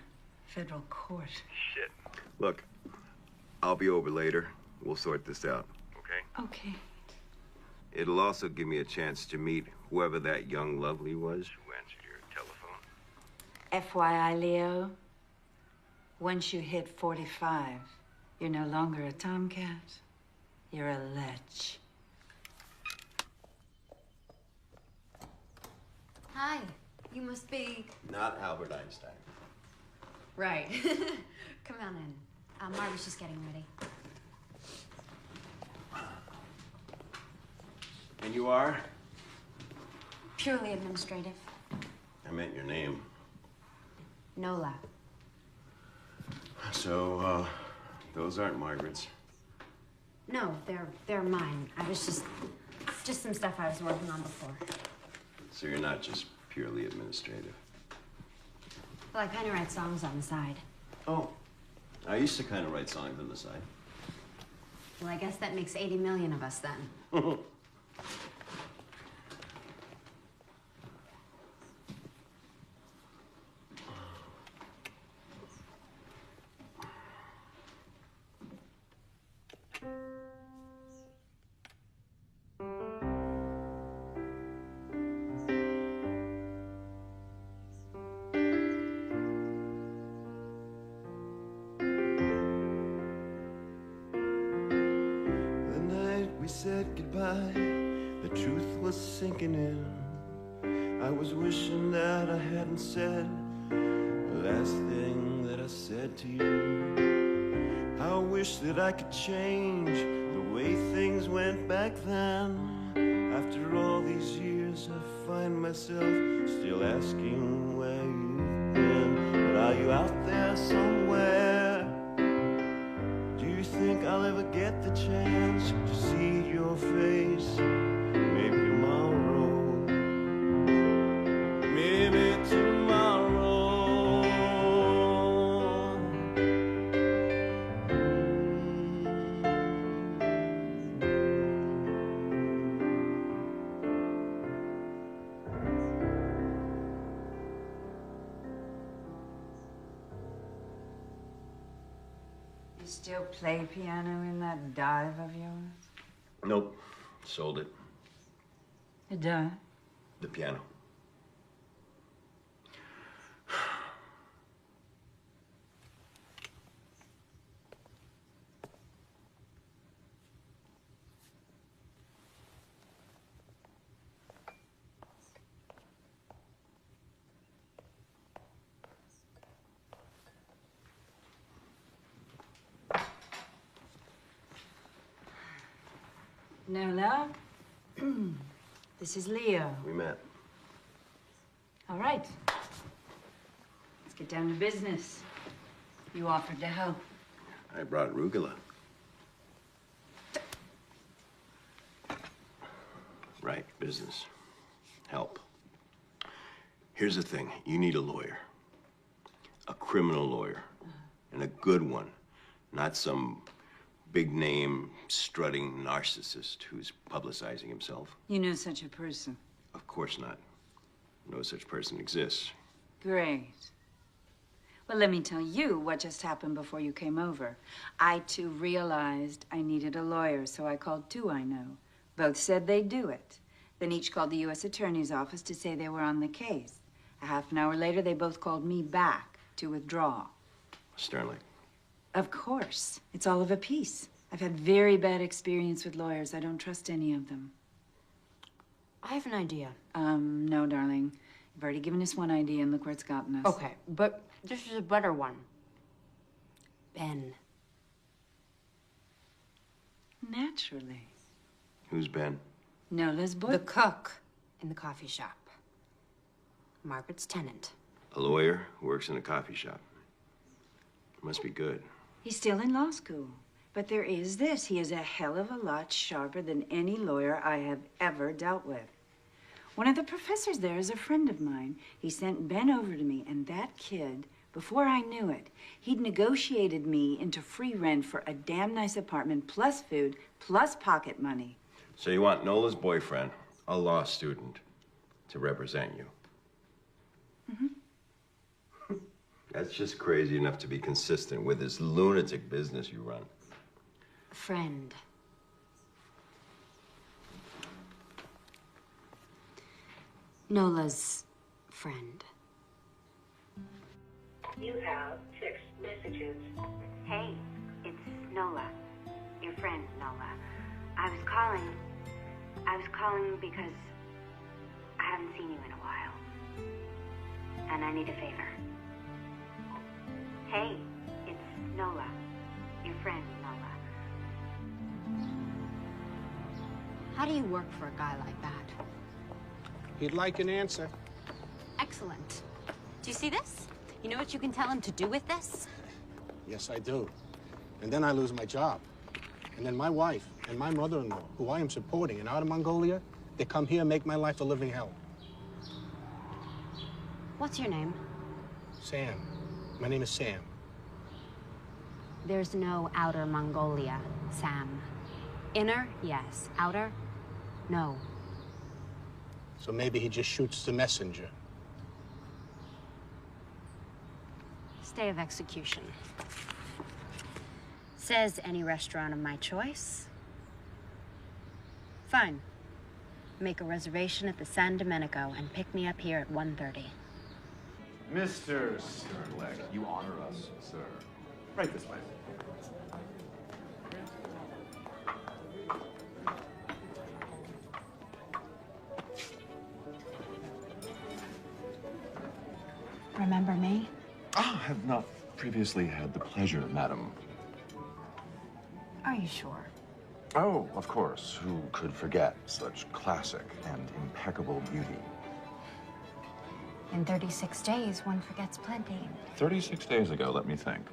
Speaker 12: Federal court.
Speaker 17: Shit.
Speaker 19: Look, I'll be over later. We'll sort this out.
Speaker 17: Okay?
Speaker 12: Okay.
Speaker 19: It'll also give me a chance to meet whoever that young lovely was.
Speaker 17: Who answered your telephone?
Speaker 12: FYI, Leo, once you hit 45, you're no longer a tomcat. You're a lech.
Speaker 5: Hi. You must be...
Speaker 19: Not Albert Einstein.
Speaker 5: Right. Come on in. Margaret's just getting ready.
Speaker 19: And you are?
Speaker 5: Purely administrative.
Speaker 19: I meant your name.
Speaker 5: Nola.
Speaker 19: So, those aren't Margaret's.
Speaker 5: No, they're mine. I was just some stuff I was working on before.
Speaker 19: So you're not just purely administrative.
Speaker 4: Well, I kind of write songs on the side.
Speaker 19: Oh, I used to kind of write songs on the side.
Speaker 4: Well, I guess that makes 80 million of us then.
Speaker 15: We said goodbye, the truth was sinking in. I was wishing that I hadn't said the last thing that I said to you. I wish that I could change the way things went back then. After all these years, I find myself still asking where you've been. But are you out there somewhere? Do you think I'll ever get the chance to see your face? Maybe tomorrow. Maybe tomorrow.
Speaker 12: You still play piano in that dive of yours?
Speaker 19: Nope. Sold it.
Speaker 12: The dive?
Speaker 19: The piano.
Speaker 12: Nola, this is Leo.
Speaker 19: We met.
Speaker 12: All right. Let's get down to business. You offered to help.
Speaker 19: I brought arugula. Right, business. Help. Here's the thing. You need a lawyer. A criminal lawyer. And a good one. Not some big-name, strutting narcissist who's publicizing himself.
Speaker 12: You know such a person.
Speaker 19: Of course not. No such person exists.
Speaker 12: Great. Well, let me tell you what just happened before you came over. I, too, realized I needed a lawyer, so I called two I know. Both said they'd do it. Then each called the U.S. Attorney's office to say they were on the case. A half an hour later, they both called me back to withdraw.
Speaker 19: Sternly.
Speaker 12: Of course. It's all of a piece. I've had very bad experience with lawyers. I don't trust any of them.
Speaker 4: I have an idea.
Speaker 12: No, darling. You've already given us one idea, and look where it's gotten us.
Speaker 4: Okay, but this is a better one. Ben.
Speaker 12: Naturally.
Speaker 19: Who's Ben?
Speaker 12: Nola's boy.
Speaker 4: The cook in the coffee shop. Margaret's tenant.
Speaker 19: A lawyer who works in a coffee shop. Must be good.
Speaker 12: He's still in law school. But there is this. He is a hell of a lot sharper than any lawyer I have ever dealt with. One of the professors there is a friend of mine. He sent Ben over to me, and that kid, before I knew it, he'd negotiated me into free rent for a damn nice apartment, plus food, plus pocket money.
Speaker 19: So you want Nola's boyfriend, a law student, to represent you?
Speaker 12: Mm-hmm.
Speaker 19: That's just crazy enough to be consistent with this lunatic business you run.
Speaker 4: Friend. Nola's friend.
Speaker 11: You have 6 messages. Hey, it's Nola. Your friend, Nola. I was calling because I haven't seen you in a while. And I need a favor. Hey, it's Nola. Your friend, Nola.
Speaker 4: How do you work for a guy like that?
Speaker 20: He'd like an answer.
Speaker 4: Excellent. Do you see this? You know what you can tell him to do with this?
Speaker 20: Yes, I do. And then I lose my job. And then my wife and my mother-in-law, who I am supporting in Outer Mongolia, they come here and make my life a living hell.
Speaker 4: What's your name?
Speaker 20: Sam. My name is Sam.
Speaker 5: There's no outer Mongolia, Sam. Inner, yes. Outer, no.
Speaker 20: So maybe he just shoots the messenger.
Speaker 5: Stay of execution. Says any restaurant of my choice. Fine. Make a reservation at the San Domenico and pick me up here at 1:30.
Speaker 21: Mr. Sternleck, you honor us, sir. Right this way.
Speaker 5: Remember me?
Speaker 21: Ah, I have not previously had the pleasure, madam.
Speaker 5: Are you sure?
Speaker 21: Oh, of course. Who could forget such classic and impeccable beauty?
Speaker 5: In 36 days, one forgets plenty.
Speaker 21: 36 days ago, let me think.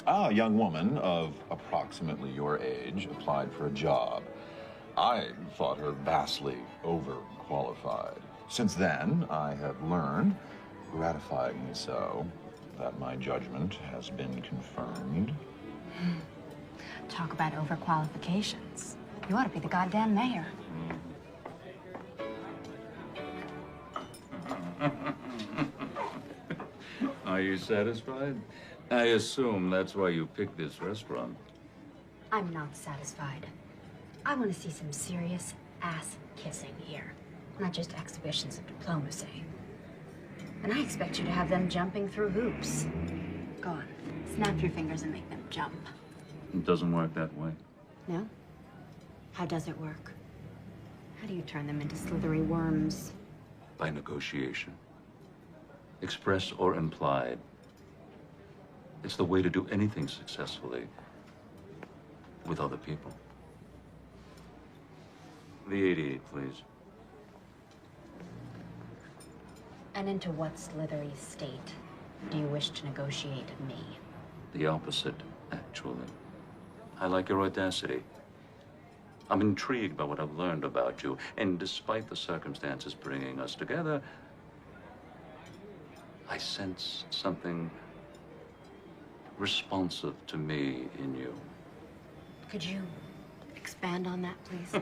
Speaker 21: A young woman of approximately your age applied for a job. I thought her vastly overqualified. Since then, I have learned, gratifyingly so, that my judgment has been confirmed.
Speaker 5: Talk about overqualifications. You ought to be the goddamn mayor.
Speaker 1: Are you satisfied? I assume that's why you picked this restaurant.
Speaker 5: I'm not satisfied. I want to see some serious ass kissing here, not just exhibitions of diplomacy. And I expect you to have them jumping through hoops. Go on, snap your fingers and make them jump.
Speaker 1: It doesn't work that way.
Speaker 5: No? How does it work? How do you turn them into slithery worms?
Speaker 1: By negotiation. Express or implied. It's the way to do anything successfully with other people. The 88, please.
Speaker 5: And into what slithery state do you wish to negotiate me?
Speaker 1: The opposite, actually. I like your audacity. I'm intrigued by what I've learned about you, and despite the circumstances bringing us together, I sense something responsive to me in you.
Speaker 5: Could you expand on that, please?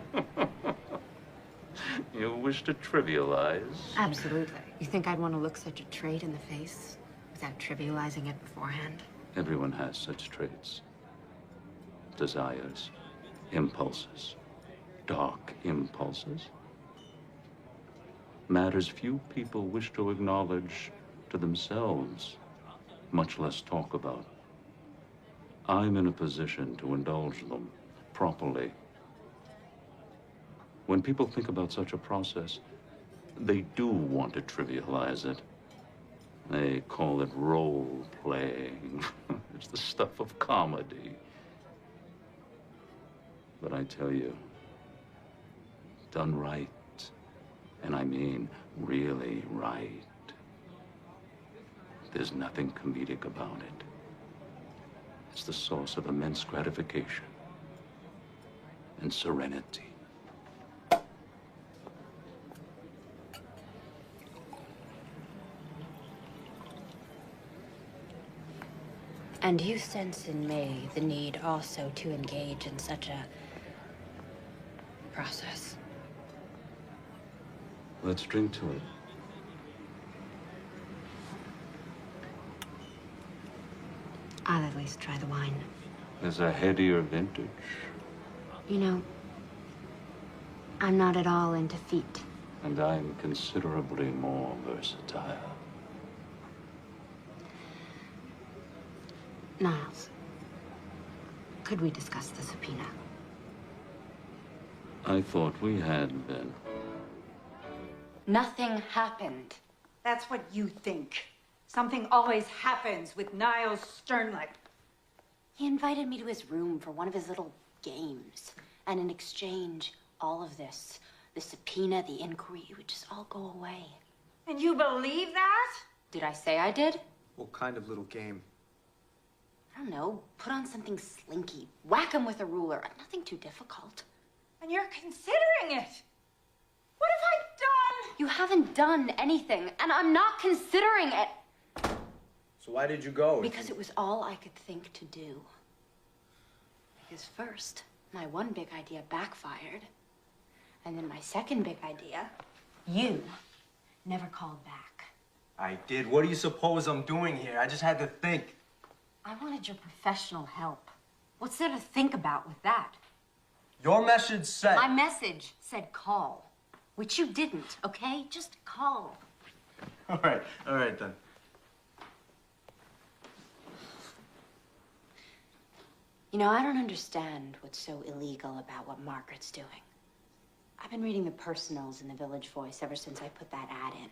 Speaker 1: You wish to trivialize?
Speaker 5: Absolutely. You think I'd want to look such a trait in the face without trivializing it beforehand?
Speaker 1: Everyone has such traits. Desires, impulses, dark impulses. Matters few people wish to acknowledge to themselves, much less talk about. I'm in a position to indulge them properly. When people think about such a process, they do want to trivialize it. They call it role-playing. It's the stuff of comedy. But I tell you, done right, and I mean really right, there's nothing comedic about it. It's the source of immense gratification and serenity.
Speaker 5: And you sense in me the need also to engage in such a process.
Speaker 1: Let's drink to it.
Speaker 5: I'll at least try the wine.
Speaker 1: There's a headier vintage.
Speaker 5: You know, I'm not at all into feet.
Speaker 1: And I'm considerably more versatile.
Speaker 5: Niles, could we discuss the subpoena?
Speaker 1: I thought we had been.
Speaker 12: Nothing happened. That's what you think. Something always happens with Niles Sternleck.
Speaker 5: He invited me to his room for one of his little games. And in exchange, all of this, the subpoena, the inquiry, would just all go away.
Speaker 12: And you believe that?
Speaker 5: Did I say I did?
Speaker 10: What kind of little game?
Speaker 5: I don't know. Put on something slinky. Whack him with a ruler. Nothing too difficult.
Speaker 12: And you're considering it. What have I done?
Speaker 5: You haven't done anything, and I'm not considering it.
Speaker 10: So why did you go?
Speaker 4: Because it was all I could think to do. Because first, my one big idea backfired. And then my second big idea, you never called back.
Speaker 10: I did. What do you suppose I'm doing here? I just had to think.
Speaker 4: I wanted your professional help. What's there to think about with that?
Speaker 10: Your message said...
Speaker 4: My message said call, which you didn't, okay? Just call.
Speaker 10: All right then.
Speaker 4: You know, I don't understand what's so illegal about what Margaret's doing. I've been reading the personals in the Village Voice ever since I put that ad in.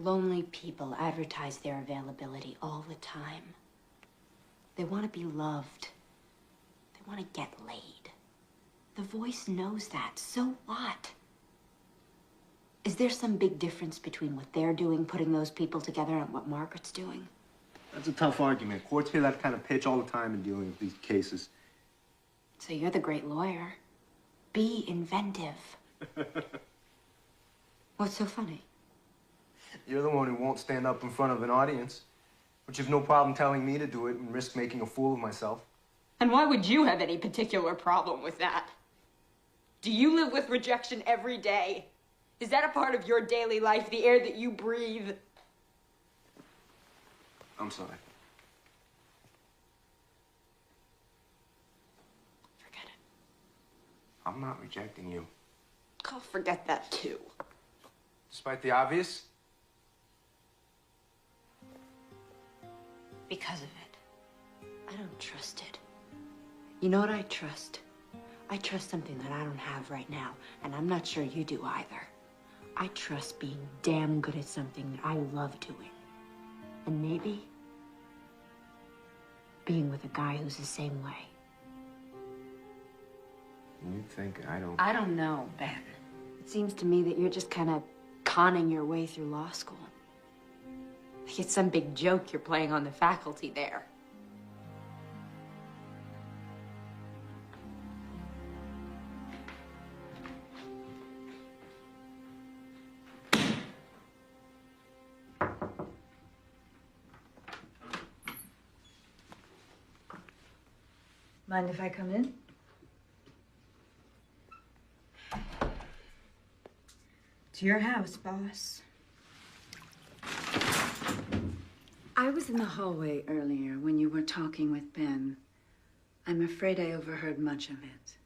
Speaker 4: Lonely people advertise their availability all the time. They want to be loved. They want to get laid. The Voice knows that. So what? Is there some big difference between what they're doing, putting those people together, and what Margaret's doing?
Speaker 10: That's a tough argument. Courts hear that kind of pitch all the time in dealing with these cases.
Speaker 4: So you're the great lawyer. Be inventive. What's so funny?
Speaker 10: You're the one who won't stand up in front of an audience, but you've no problem telling me to do it and risk making a fool of myself.
Speaker 4: And why would you have any particular problem with that? Do you live with rejection every day? Is that a part of your daily life, the air that you breathe?
Speaker 10: I'm sorry.
Speaker 4: Forget it.
Speaker 10: I'm not rejecting you.
Speaker 4: I'll forget that too.
Speaker 10: Despite the obvious?
Speaker 4: Because of it. I don't trust it. You know what I trust? I trust something that I don't have right now, and I'm not sure you do either. I trust being damn good at something that I love doing. And maybe being with a guy who's the same way.
Speaker 10: You think I don't...
Speaker 4: I don't know, Ben. It seems to me that you're just kind of conning your way through law school. Like it's some big joke you're playing on the faculty there.
Speaker 12: Mind if I come in? It's your house, boss. I was in the hallway earlier when you were talking with Ben. I'm afraid I overheard much of it.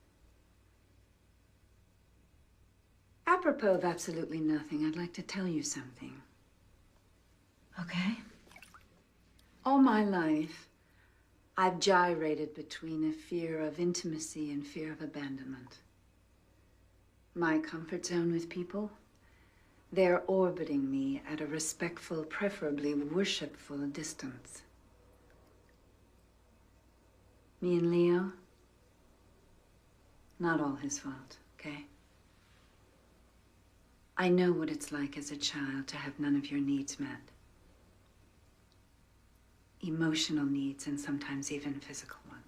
Speaker 12: Apropos of absolutely nothing, I'd like to tell you something. Okay? All my life, I've gyrated between a fear of intimacy and fear of abandonment. My comfort zone with people, they're orbiting me at a respectful, preferably worshipful distance. Me and Leo, not all his fault, okay? I know what it's like as a child to have none of your needs met. Emotional needs and sometimes even physical ones.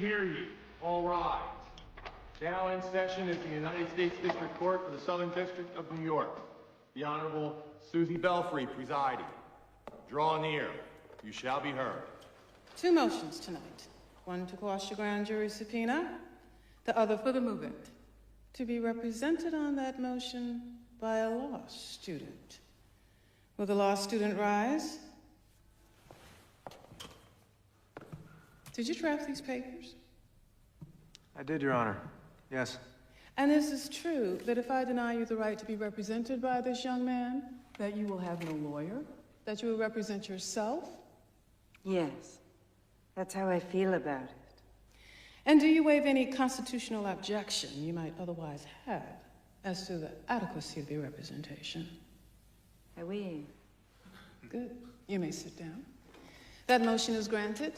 Speaker 2: hear you. All rise. Now in session is the United States District Court for the Southern District of New York. The Honorable Susie Belfry presiding. Draw near. You shall be heard.
Speaker 22: Two motions tonight. One to quash the grand jury subpoena, the other for the movement. To be represented on that motion by a law student. Will the law student rise? Did you draft these papers?
Speaker 10: I did, Your Honor. Yes.
Speaker 22: And is this true that if I deny you the right to be represented by this young man, that you will have no lawyer? That you will represent yourself?
Speaker 12: Yes. That's how I feel about it.
Speaker 22: And do you waive any constitutional objection you might otherwise have as to the adequacy of your representation?
Speaker 12: Oui.
Speaker 22: Good. You may sit down. That motion is granted,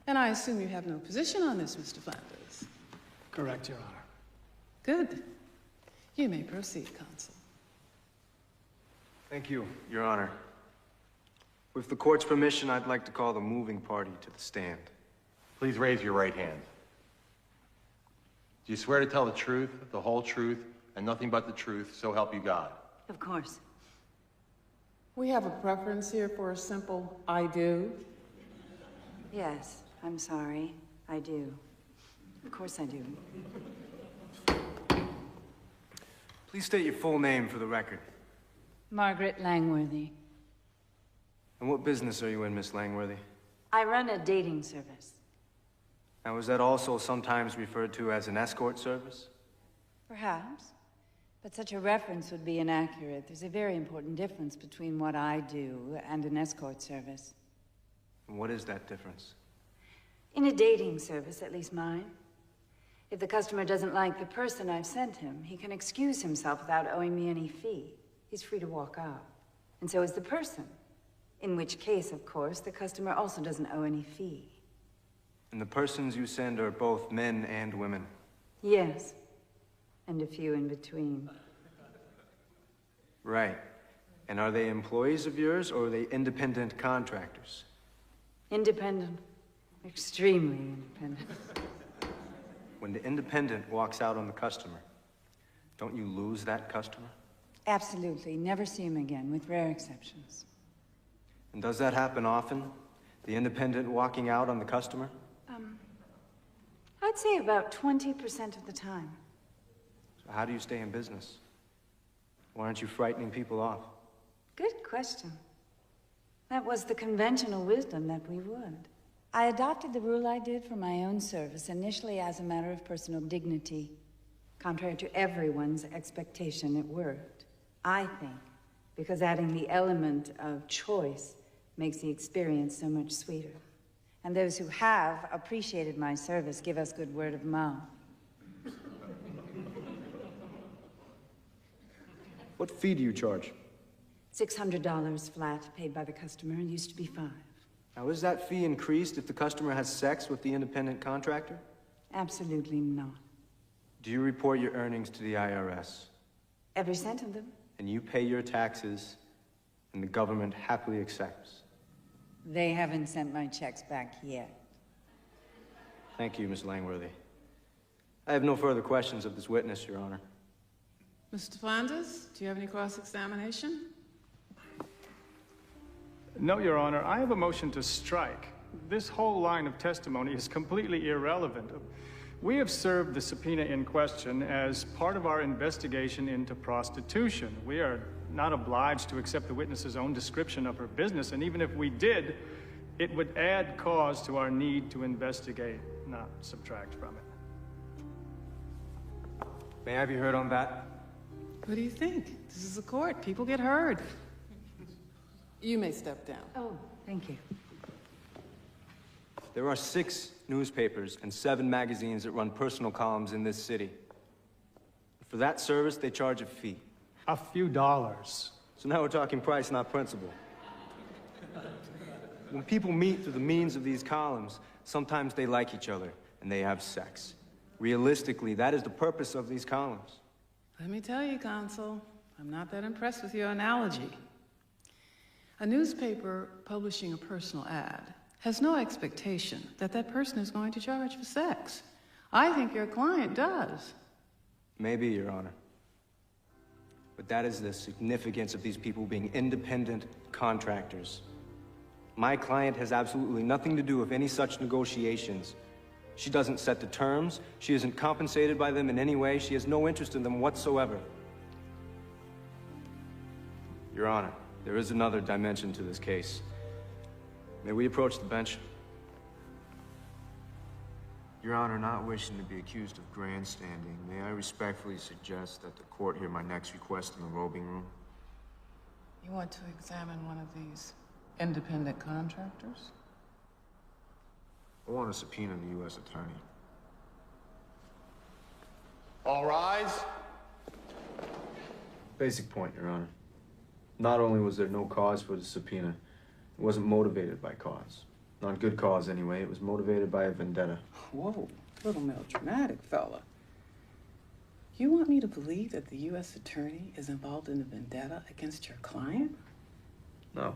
Speaker 22: and I assume you have no position on this, Mr. Flanders.
Speaker 23: Correct, Your Honor.
Speaker 22: Good. You may proceed, Counsel.
Speaker 10: Thank you, Your Honor. With the court's permission, I'd like to call the moving party to the stand.
Speaker 2: Please raise your right hand. Do you swear to tell the truth, the whole truth, and nothing but the truth, so help you God?
Speaker 12: Of course.
Speaker 22: We have a preference here for a simple I do.
Speaker 12: Yes, I'm sorry. I do. Of course I do.
Speaker 10: Please state your full name for the record.
Speaker 12: Margaret Langworthy.
Speaker 10: And what business are you in, Miss Langworthy?
Speaker 12: I run a dating service.
Speaker 10: Now, is that also sometimes referred to as an escort service?
Speaker 12: Perhaps. But such a reference would be inaccurate. There's a very important difference between what I do and an escort service.
Speaker 10: And what is that difference?
Speaker 12: In a dating service, at least mine, if the customer doesn't like the person I've sent him, he can excuse himself without owing me any fee. He's free to walk out. And so is the person. In which case, of course, the customer also doesn't owe any fee.
Speaker 10: And the persons you send are both men and women?
Speaker 12: Yes. And a few in between.
Speaker 10: Right. And are they employees of yours, or are they independent contractors?
Speaker 12: Independent. Extremely independent.
Speaker 10: When the independent walks out on the customer, don't you lose that customer?
Speaker 12: Absolutely. Never see him again, with rare exceptions.
Speaker 10: And does that happen often? The independent walking out on the customer?
Speaker 12: I'd say about 20% of the time.
Speaker 10: So how do you stay in business? Why aren't you frightening people off?
Speaker 12: Good question. That was the conventional wisdom that we would. I adopted the rule I did for my own service, initially as a matter of personal dignity. Contrary to everyone's expectation, it worked. I think, because adding the element of choice makes the experience so much sweeter. And those who have appreciated my service give us good word of mouth.
Speaker 10: What fee do you charge?
Speaker 12: $600 flat, paid by the customer. It used to be $5.
Speaker 10: Now, is that fee increased if the customer has sex with the independent contractor?
Speaker 12: Absolutely not.
Speaker 10: Do you report your earnings to the IRS?
Speaker 12: Every cent of them.
Speaker 10: And you pay your taxes, and the government happily accepts?
Speaker 12: They haven't sent my checks back yet.
Speaker 10: Thank you, Miss Langworthy. I have no further questions of this witness, Your Honor.
Speaker 22: Mr. Flanders, do you have any cross-examination?
Speaker 23: No, Your Honor. I have a motion to strike. This whole line of testimony is completely irrelevant. We have served the subpoena in question as part of our investigation into prostitution. We are not obliged to accept the witness's own description of her business, and even if we did, it would add cause to our need to investigate, not subtract from it.
Speaker 10: May I be heard on that?
Speaker 22: What do you think? This is a court. People get heard. You may step down.
Speaker 12: Oh, thank you.
Speaker 10: There are 6 newspapers and 7 magazines that run personal columns in this city. For that service, they charge a fee.
Speaker 23: A few dollars.
Speaker 10: So now we're talking price, not principle. When people meet through the means of these columns, sometimes they like each other and they have sex. Realistically, that is the purpose of these columns.
Speaker 22: Let me tell you, Counsel, I'm not that impressed with your analogy. A newspaper publishing a personal ad has no expectation that that person is going to charge for sex. I think your client does.
Speaker 10: Maybe, Your Honor. But that is the significance of these people being independent contractors. My client has absolutely nothing to do with any such negotiations. She doesn't set the terms. She isn't compensated by them in any way. She has no interest in them whatsoever. Your Honor, there is another dimension to this case. May we approach the bench?
Speaker 6: Your Honor, not wishing to be accused of grandstanding, may I respectfully suggest that the court hear my next request in the robing room?
Speaker 22: You want to examine one of these independent contractors?
Speaker 6: I want to subpoena the U.S. Attorney.
Speaker 2: All rise.
Speaker 10: Basic point, Your Honor. Not only was there no cause for the subpoena, it wasn't motivated by cause. Not good cause, anyway. It was motivated by a vendetta.
Speaker 22: Whoa, little melodramatic, fella. You want me to believe that the U.S. Attorney is involved in a vendetta against your client?
Speaker 10: No.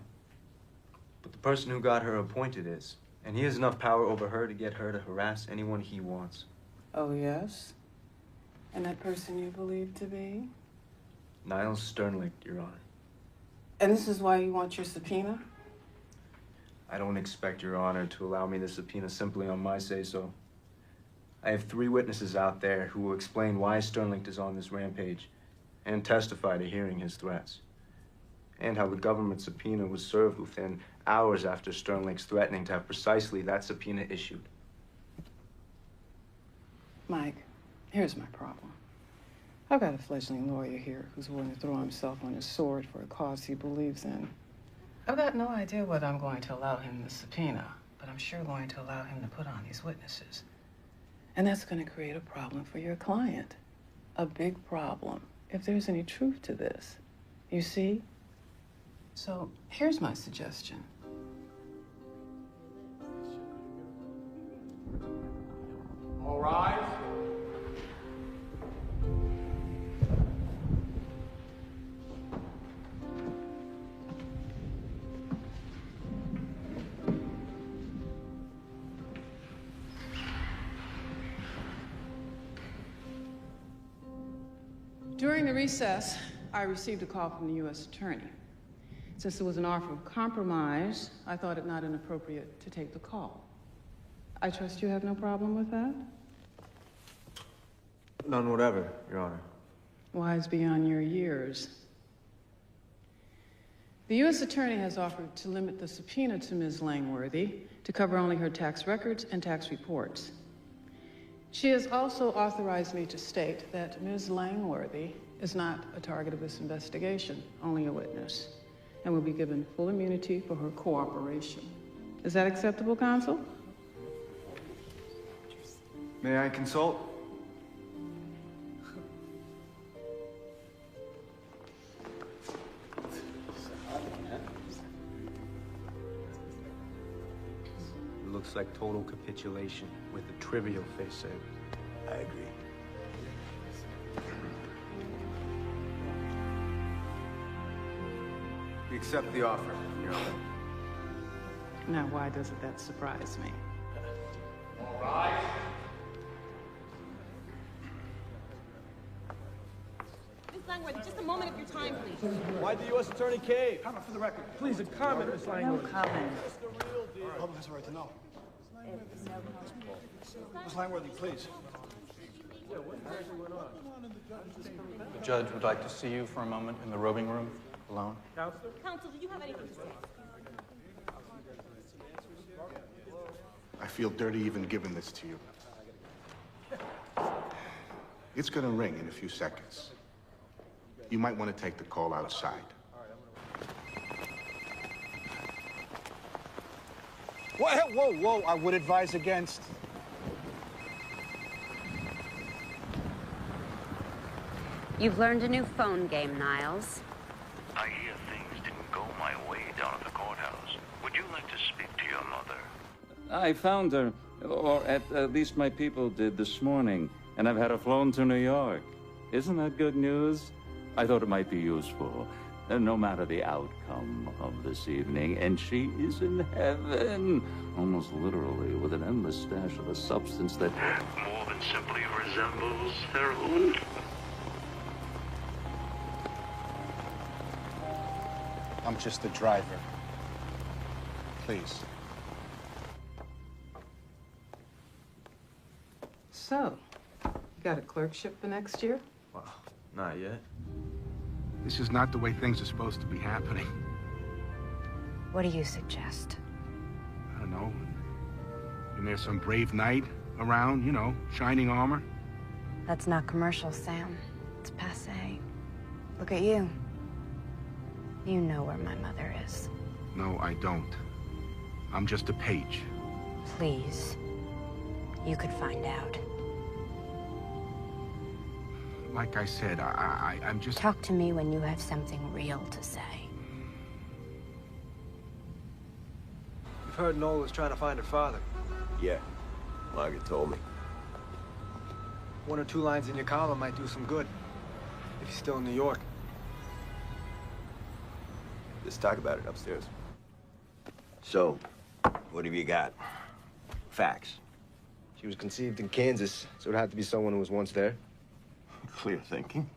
Speaker 10: But the person who got her appointed is. And he has enough power over her to get her to harass anyone he wants.
Speaker 22: Oh, yes? And that person you believe to be?
Speaker 10: Niles Sternlicht, Your Honor.
Speaker 22: And this is why you want your subpoena?
Speaker 10: I don't expect Your Honor to allow me the subpoena simply on my say-so. I have 3 witnesses out there who will explain why Sternlicht is on this rampage and testify to hearing his threats. And how the government subpoena was served within hours after Sternlicht's threatening to have precisely that subpoena issued.
Speaker 22: Mike, here's my problem. I've got a fledgling lawyer here who's willing to throw himself on his sword for a cause he believes in. I've got no idea whether I'm going to allow him the subpoena, but I'm sure going to allow him to put on these witnesses. And that's going to create a problem for your client. A big problem, if there's any truth to this. You see? So here's my suggestion.
Speaker 2: All rise.
Speaker 22: During the recess, I received a call from the U.S. Attorney. Since there was an offer of compromise, I thought it not inappropriate to take the call. I trust you have no problem with that?
Speaker 10: None whatever, Your Honor.
Speaker 22: Wise beyond your years. The U.S. Attorney has offered to limit the subpoena to Ms. Langworthy to cover only her tax records and tax reports. She has also authorized me to state that Ms. Langworthy is not a target of this investigation, only a witness, and will be given full immunity for her cooperation. Is that acceptable, counsel?
Speaker 10: May I consult? It looks like total capitulation with a trivial face saver.
Speaker 19: I agree.
Speaker 10: We accept the offer, Your Honor.
Speaker 22: Now, why doesn't that surprise me?
Speaker 2: All rise.
Speaker 7: Ms. Langworthy, just a moment of your time, please.
Speaker 9: Why did the U.S. Attorney cave? Comment for the record. Please, a comment, Ms. Langworthy.
Speaker 7: No comment.
Speaker 9: The public has a right to know. Ms. Langworthy, please.
Speaker 24: The judge would like to see you for a moment in the robing room, alone.
Speaker 7: Counsel, do you have anything to say?
Speaker 20: I feel dirty even giving this to you. It's gonna ring in a few seconds. You might want to take the call outside.
Speaker 9: Whoa, whoa, I would advise against.
Speaker 5: You've learned a new phone game, Niles.
Speaker 17: I hear things didn't go my way down at the courthouse. Would you like to speak to your mother?
Speaker 1: I found her, or at least my people did this morning, and I've had her flown to New York. Isn't that good news? I thought it might be useful. And no matter the outcome of this evening, and she is in heaven, almost literally, with an endless stash of a substance that
Speaker 17: more than simply resembles heroin.
Speaker 20: I'm just the driver. Please.
Speaker 22: So, you got a clerkship for next year?
Speaker 6: Well, not yet.
Speaker 20: This is not the way things are supposed to be happening.
Speaker 5: What do you suggest?
Speaker 20: I don't know. And there's some brave knight around, you know, shining armor.
Speaker 5: That's not commercial, Sam. It's passé. Look at you. You know where my mother is.
Speaker 20: No, I don't. I'm just a page.
Speaker 5: Please. You could find out.
Speaker 20: Like I said, I'm just...
Speaker 5: Talk to me when you have something real to say.
Speaker 10: You've heard Nola's trying to find her father.
Speaker 19: Yeah, Margaret told me.
Speaker 10: 1 or 2 lines in your column might do some good. If he's still in New York.
Speaker 19: Let's talk about it upstairs. So, what have you got? Facts.
Speaker 10: She was conceived in Kansas, so it'd have to be someone who was once there.
Speaker 19: Clear thinking.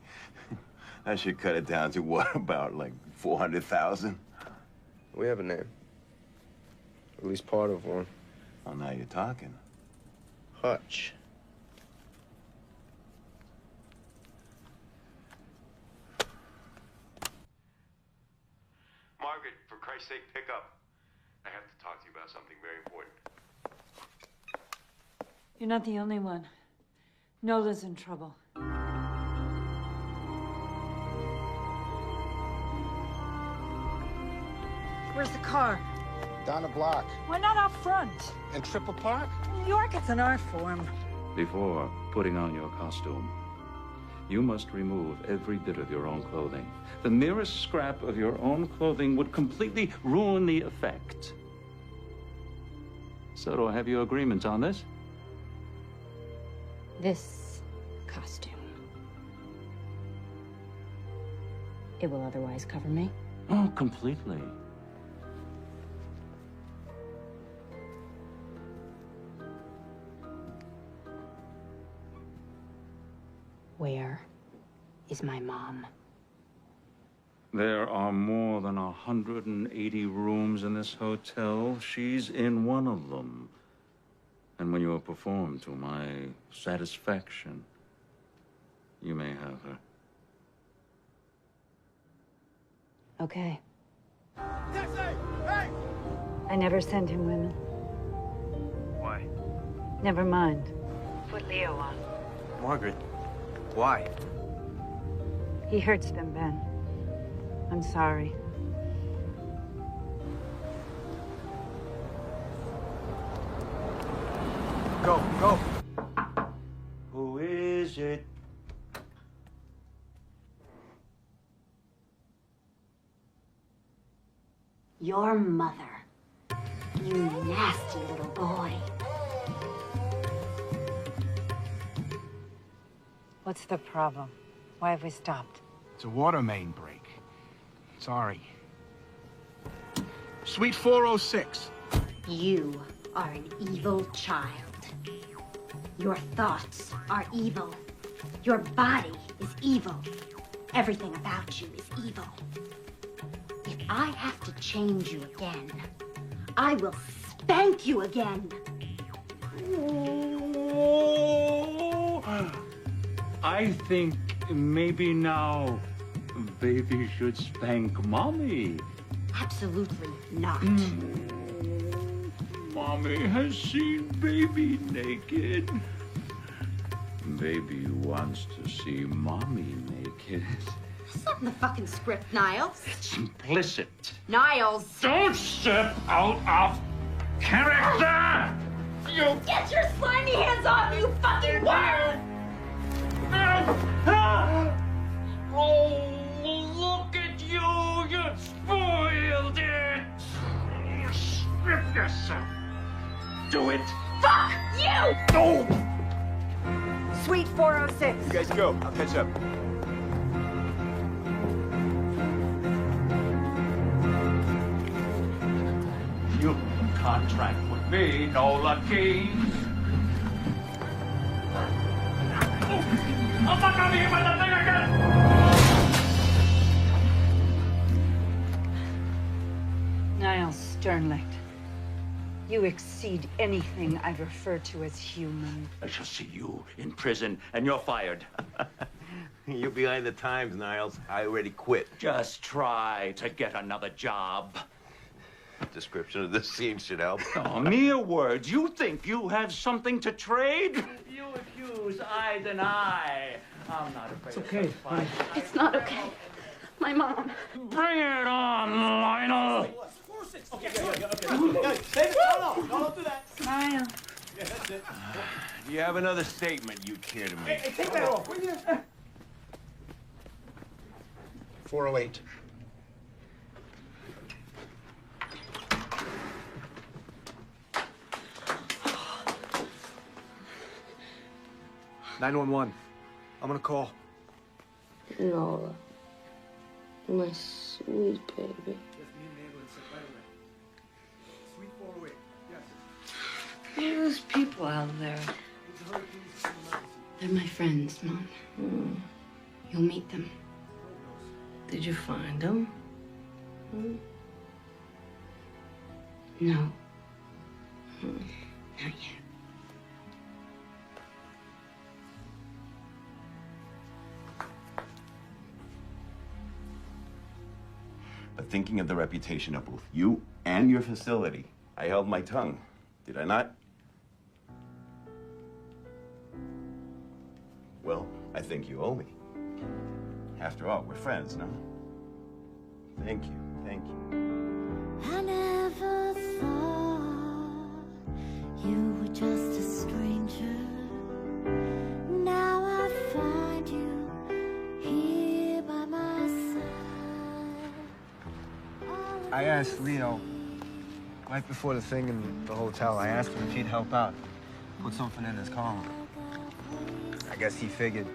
Speaker 19: I should cut it down to what, about like 400,000?
Speaker 10: We have a name. At least part of one.
Speaker 19: Well, now you're talking.
Speaker 10: Hutch.
Speaker 17: Margaret, for Christ's sake, pick up. I have to talk to you about something very important.
Speaker 12: You're not the only one. Nola's in trouble. Where's the car?
Speaker 20: Down the block.
Speaker 12: We're not out front.
Speaker 20: In Triple Park?
Speaker 12: New York, it's an art form.
Speaker 1: Before putting on your costume, you must remove every bit of your own clothing. The merest scrap of your own clothing would completely ruin the effect. So do I have your agreement on this?
Speaker 4: This costume. It will otherwise cover me?
Speaker 1: Oh, completely.
Speaker 4: Where is my mom?
Speaker 1: There are more than 180 rooms in this hotel. She's in one of them. And when you have performed to my satisfaction, you may have her.
Speaker 4: Okay.
Speaker 12: I never send him women.
Speaker 10: Why?
Speaker 12: Never mind. Put Leo on.
Speaker 10: Margaret, why?
Speaker 12: He hurts them, Ben. I'm sorry.
Speaker 10: Go, go.
Speaker 1: Who is it?
Speaker 4: Your mother. You nasty little boy.
Speaker 12: What's the problem? Why have we stopped?
Speaker 20: It's a water main break. Sorry. Suite 406.
Speaker 4: You are an evil child. Your thoughts are evil. Your body is evil. Everything about you is evil. If I have to change you again, I will spank you again.
Speaker 1: I think maybe now baby should spank mommy.
Speaker 4: Absolutely not.
Speaker 1: Mommy has seen baby naked. Baby wants to see mommy naked.
Speaker 4: It's not in the fucking script, Niles.
Speaker 1: It's implicit.
Speaker 4: Niles!
Speaker 1: Don't step out of character!
Speaker 4: You get your slimy hands off, you fucking worm!
Speaker 1: Oh, look at you! You spoiled it! Strip yourself. Do it.
Speaker 4: Fuck you!
Speaker 1: No!
Speaker 12: Suite 406.
Speaker 19: You guys go. I'll catch up.
Speaker 8: contract with me, Nola Keys. I'm not gonna be hit by the thing again!
Speaker 12: Niles Sternlicht, you exceed anything I've referred to as human.
Speaker 8: I shall see you in prison, and you're fired.
Speaker 19: You're behind the times, Niles. I already quit.
Speaker 8: Just try to get another job.
Speaker 19: Description of this scene should help.
Speaker 8: Oh, mere words. You think you have something to trade? You accuse, I deny. I'm not afraid.
Speaker 9: It's okay, honey.
Speaker 5: It's not okay. My mom.
Speaker 8: Bring it on, Lionel.
Speaker 9: Okay. David, don't do that.
Speaker 12: Smile.
Speaker 9: Yeah, that's it.
Speaker 19: Do you have another statement you care to make?
Speaker 9: Hey, take that off, will you?
Speaker 20: 408.
Speaker 6: $911. I'm gonna call.
Speaker 13: Nola. My sweet baby.
Speaker 12: What are those people out there?
Speaker 4: They're my friends, Mom. You'll meet them.
Speaker 13: Did you find them?
Speaker 4: No. Not yet.
Speaker 19: But thinking of the reputation of both you and your facility, I held my tongue. Did I not? Well, I think you owe me. After all, we're friends, no? Thank you. Thank you.
Speaker 11: I never thought you were just a stranger. Now I find you here by my side.
Speaker 6: I asked Leo, right before the thing in the hotel, I asked him if he'd help out. Put something in his column. I guess he figured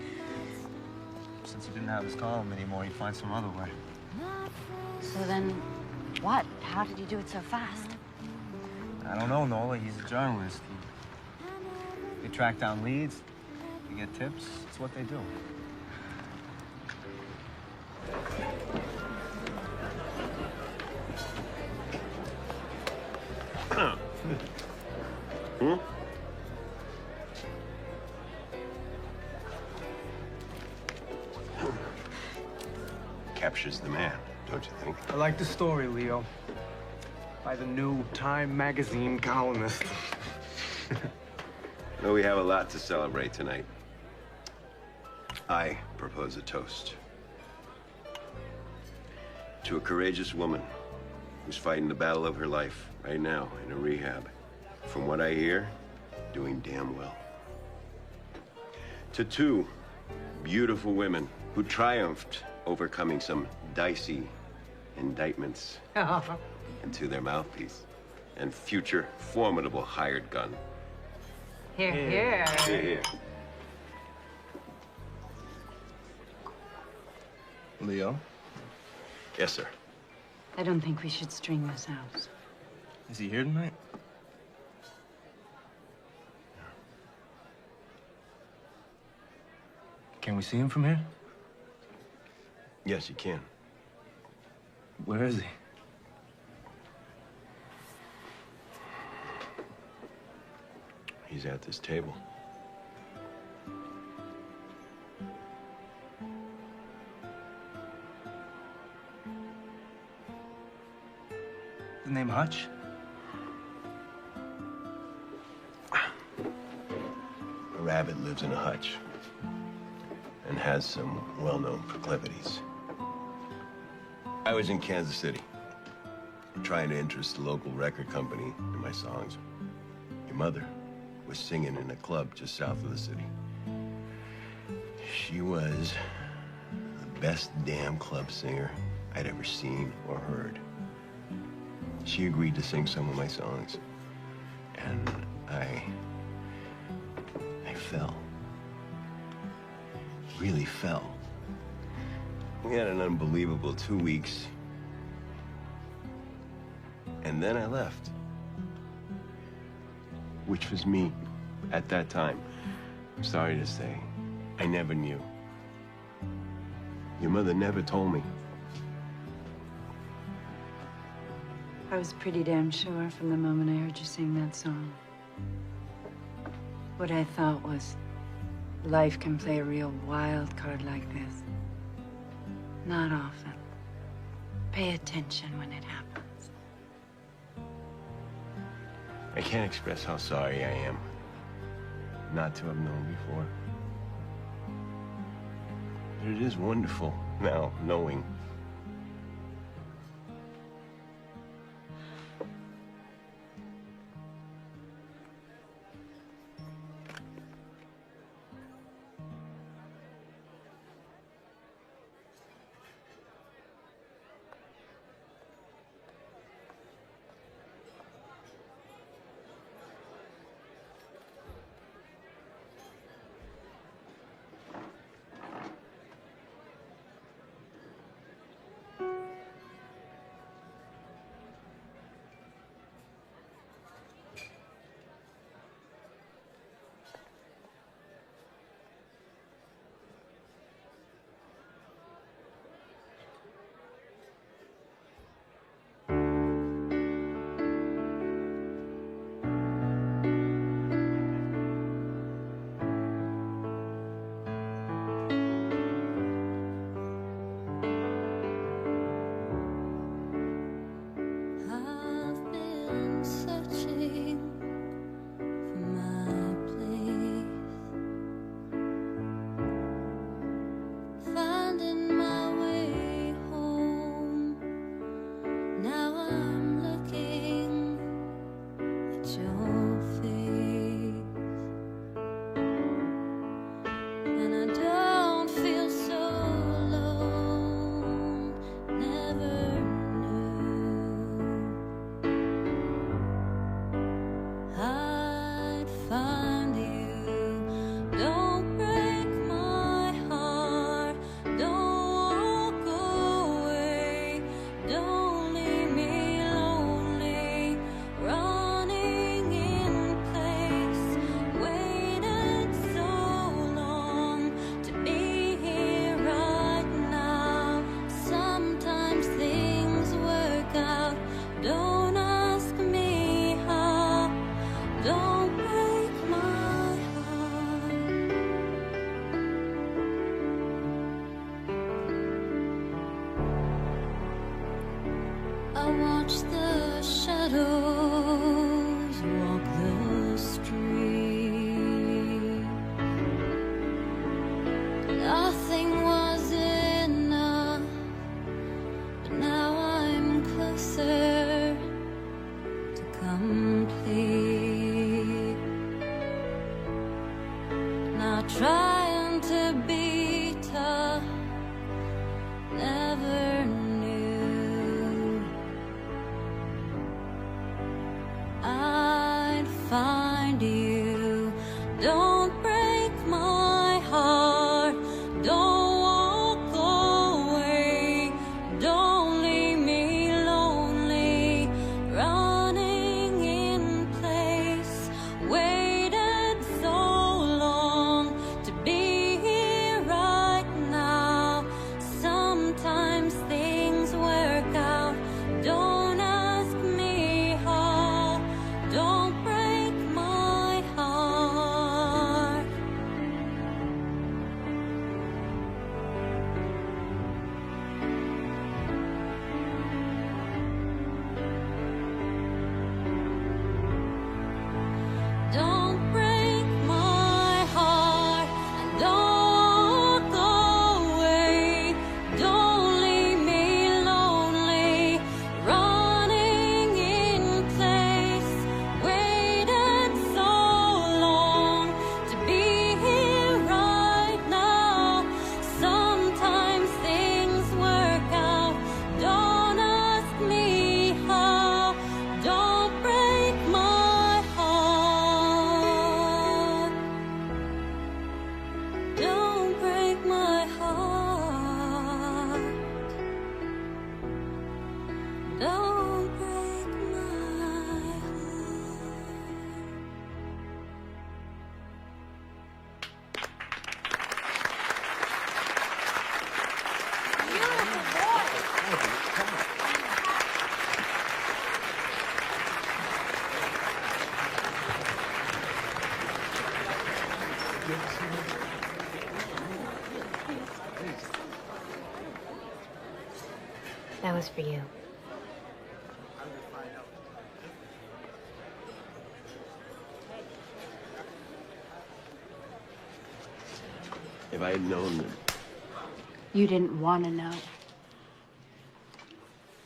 Speaker 6: since he didn't have his column anymore, he'd find some other way.
Speaker 5: So then, what? How did he do it so fast?
Speaker 6: I don't know, Nola. He's a journalist. They track down leads, they get tips. It's what they do.
Speaker 19: Captures the man, don't you think?
Speaker 6: I like the story, Leo. By the new Time magazine columnist.
Speaker 19: Well, we have a lot to celebrate tonight. I propose a toast to a courageous woman who's fighting the battle of her life right now in a rehab. From what I hear, doing damn well. To two beautiful women who triumphed overcoming some dicey indictments. And to their mouthpiece and future formidable hired gun.
Speaker 12: Here, here.
Speaker 19: Here, here.
Speaker 6: Leo?
Speaker 19: Yes, sir.
Speaker 12: I don't think we should string this out.
Speaker 6: Is he here tonight? Can we see him from here?
Speaker 19: Yes, you can.
Speaker 6: Where is he?
Speaker 19: He's at this table.
Speaker 6: The name Hutch?
Speaker 19: A rabbit lives in a hutch and has some well-known proclivities. I was in Kansas City, trying to interest the local record company in my songs. Your mother was singing in a club just south of the city. She was the best damn club singer I'd ever seen or heard. She agreed to sing some of my songs, and I fell. Really fell. We had an unbelievable 2 weeks. And then I left. which was me at that time. I'm sorry to say, I never knew. Your mother never told me.
Speaker 12: I was pretty damn sure from the moment I heard you sing that song. What I thought was, life can play a real wild card like this. Not often. Pay attention when it happens.
Speaker 19: I can't express how sorry I am not to have known before. But it is wonderful now, knowing.
Speaker 3: Trying to be tough, never knew I'd find you.
Speaker 11: That was for you.
Speaker 14: If I had known that...
Speaker 4: You didn't want to know.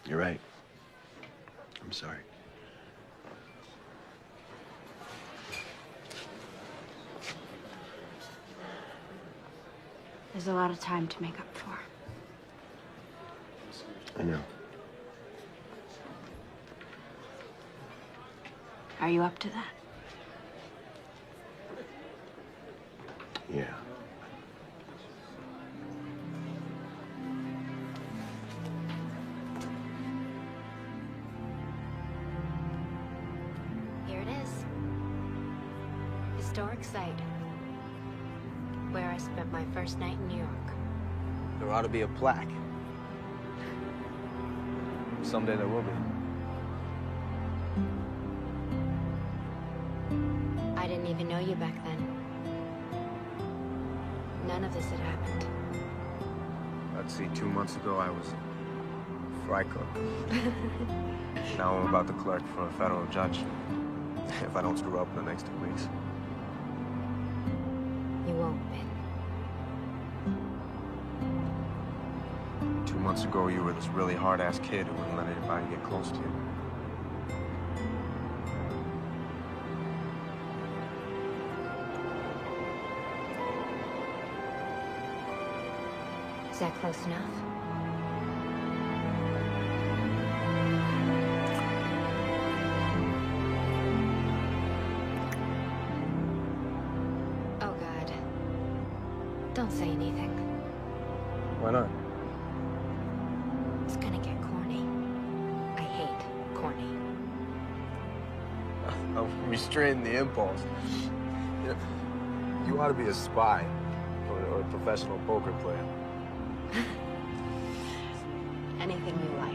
Speaker 14: You're right. I'm sorry.
Speaker 4: There's a lot of time to make up for.
Speaker 14: I know.
Speaker 4: Are you up to that?
Speaker 14: Yeah.
Speaker 11: Here it is. Historic site. Where I spent my first night in New York.
Speaker 10: There ought to be a plaque. Someday there will be.
Speaker 11: I didn't even know you back then. None of this had happened.
Speaker 10: Let's see, 2 months ago I was a fry cook. Now I'm about to clerk for a federal judge. If I don't screw up in the next 2 weeks.
Speaker 11: You won't, Ben.
Speaker 10: 2 months ago you were this really hard-ass kid who wouldn't let anybody get close to you.
Speaker 11: Is that close enough? Oh, God. Don't say anything.
Speaker 10: Why not?
Speaker 11: It's gonna get corny. I hate corny.
Speaker 10: I'm restraining the impulse. You know, you ought to be a spy or a professional poker player.
Speaker 11: Anything you like.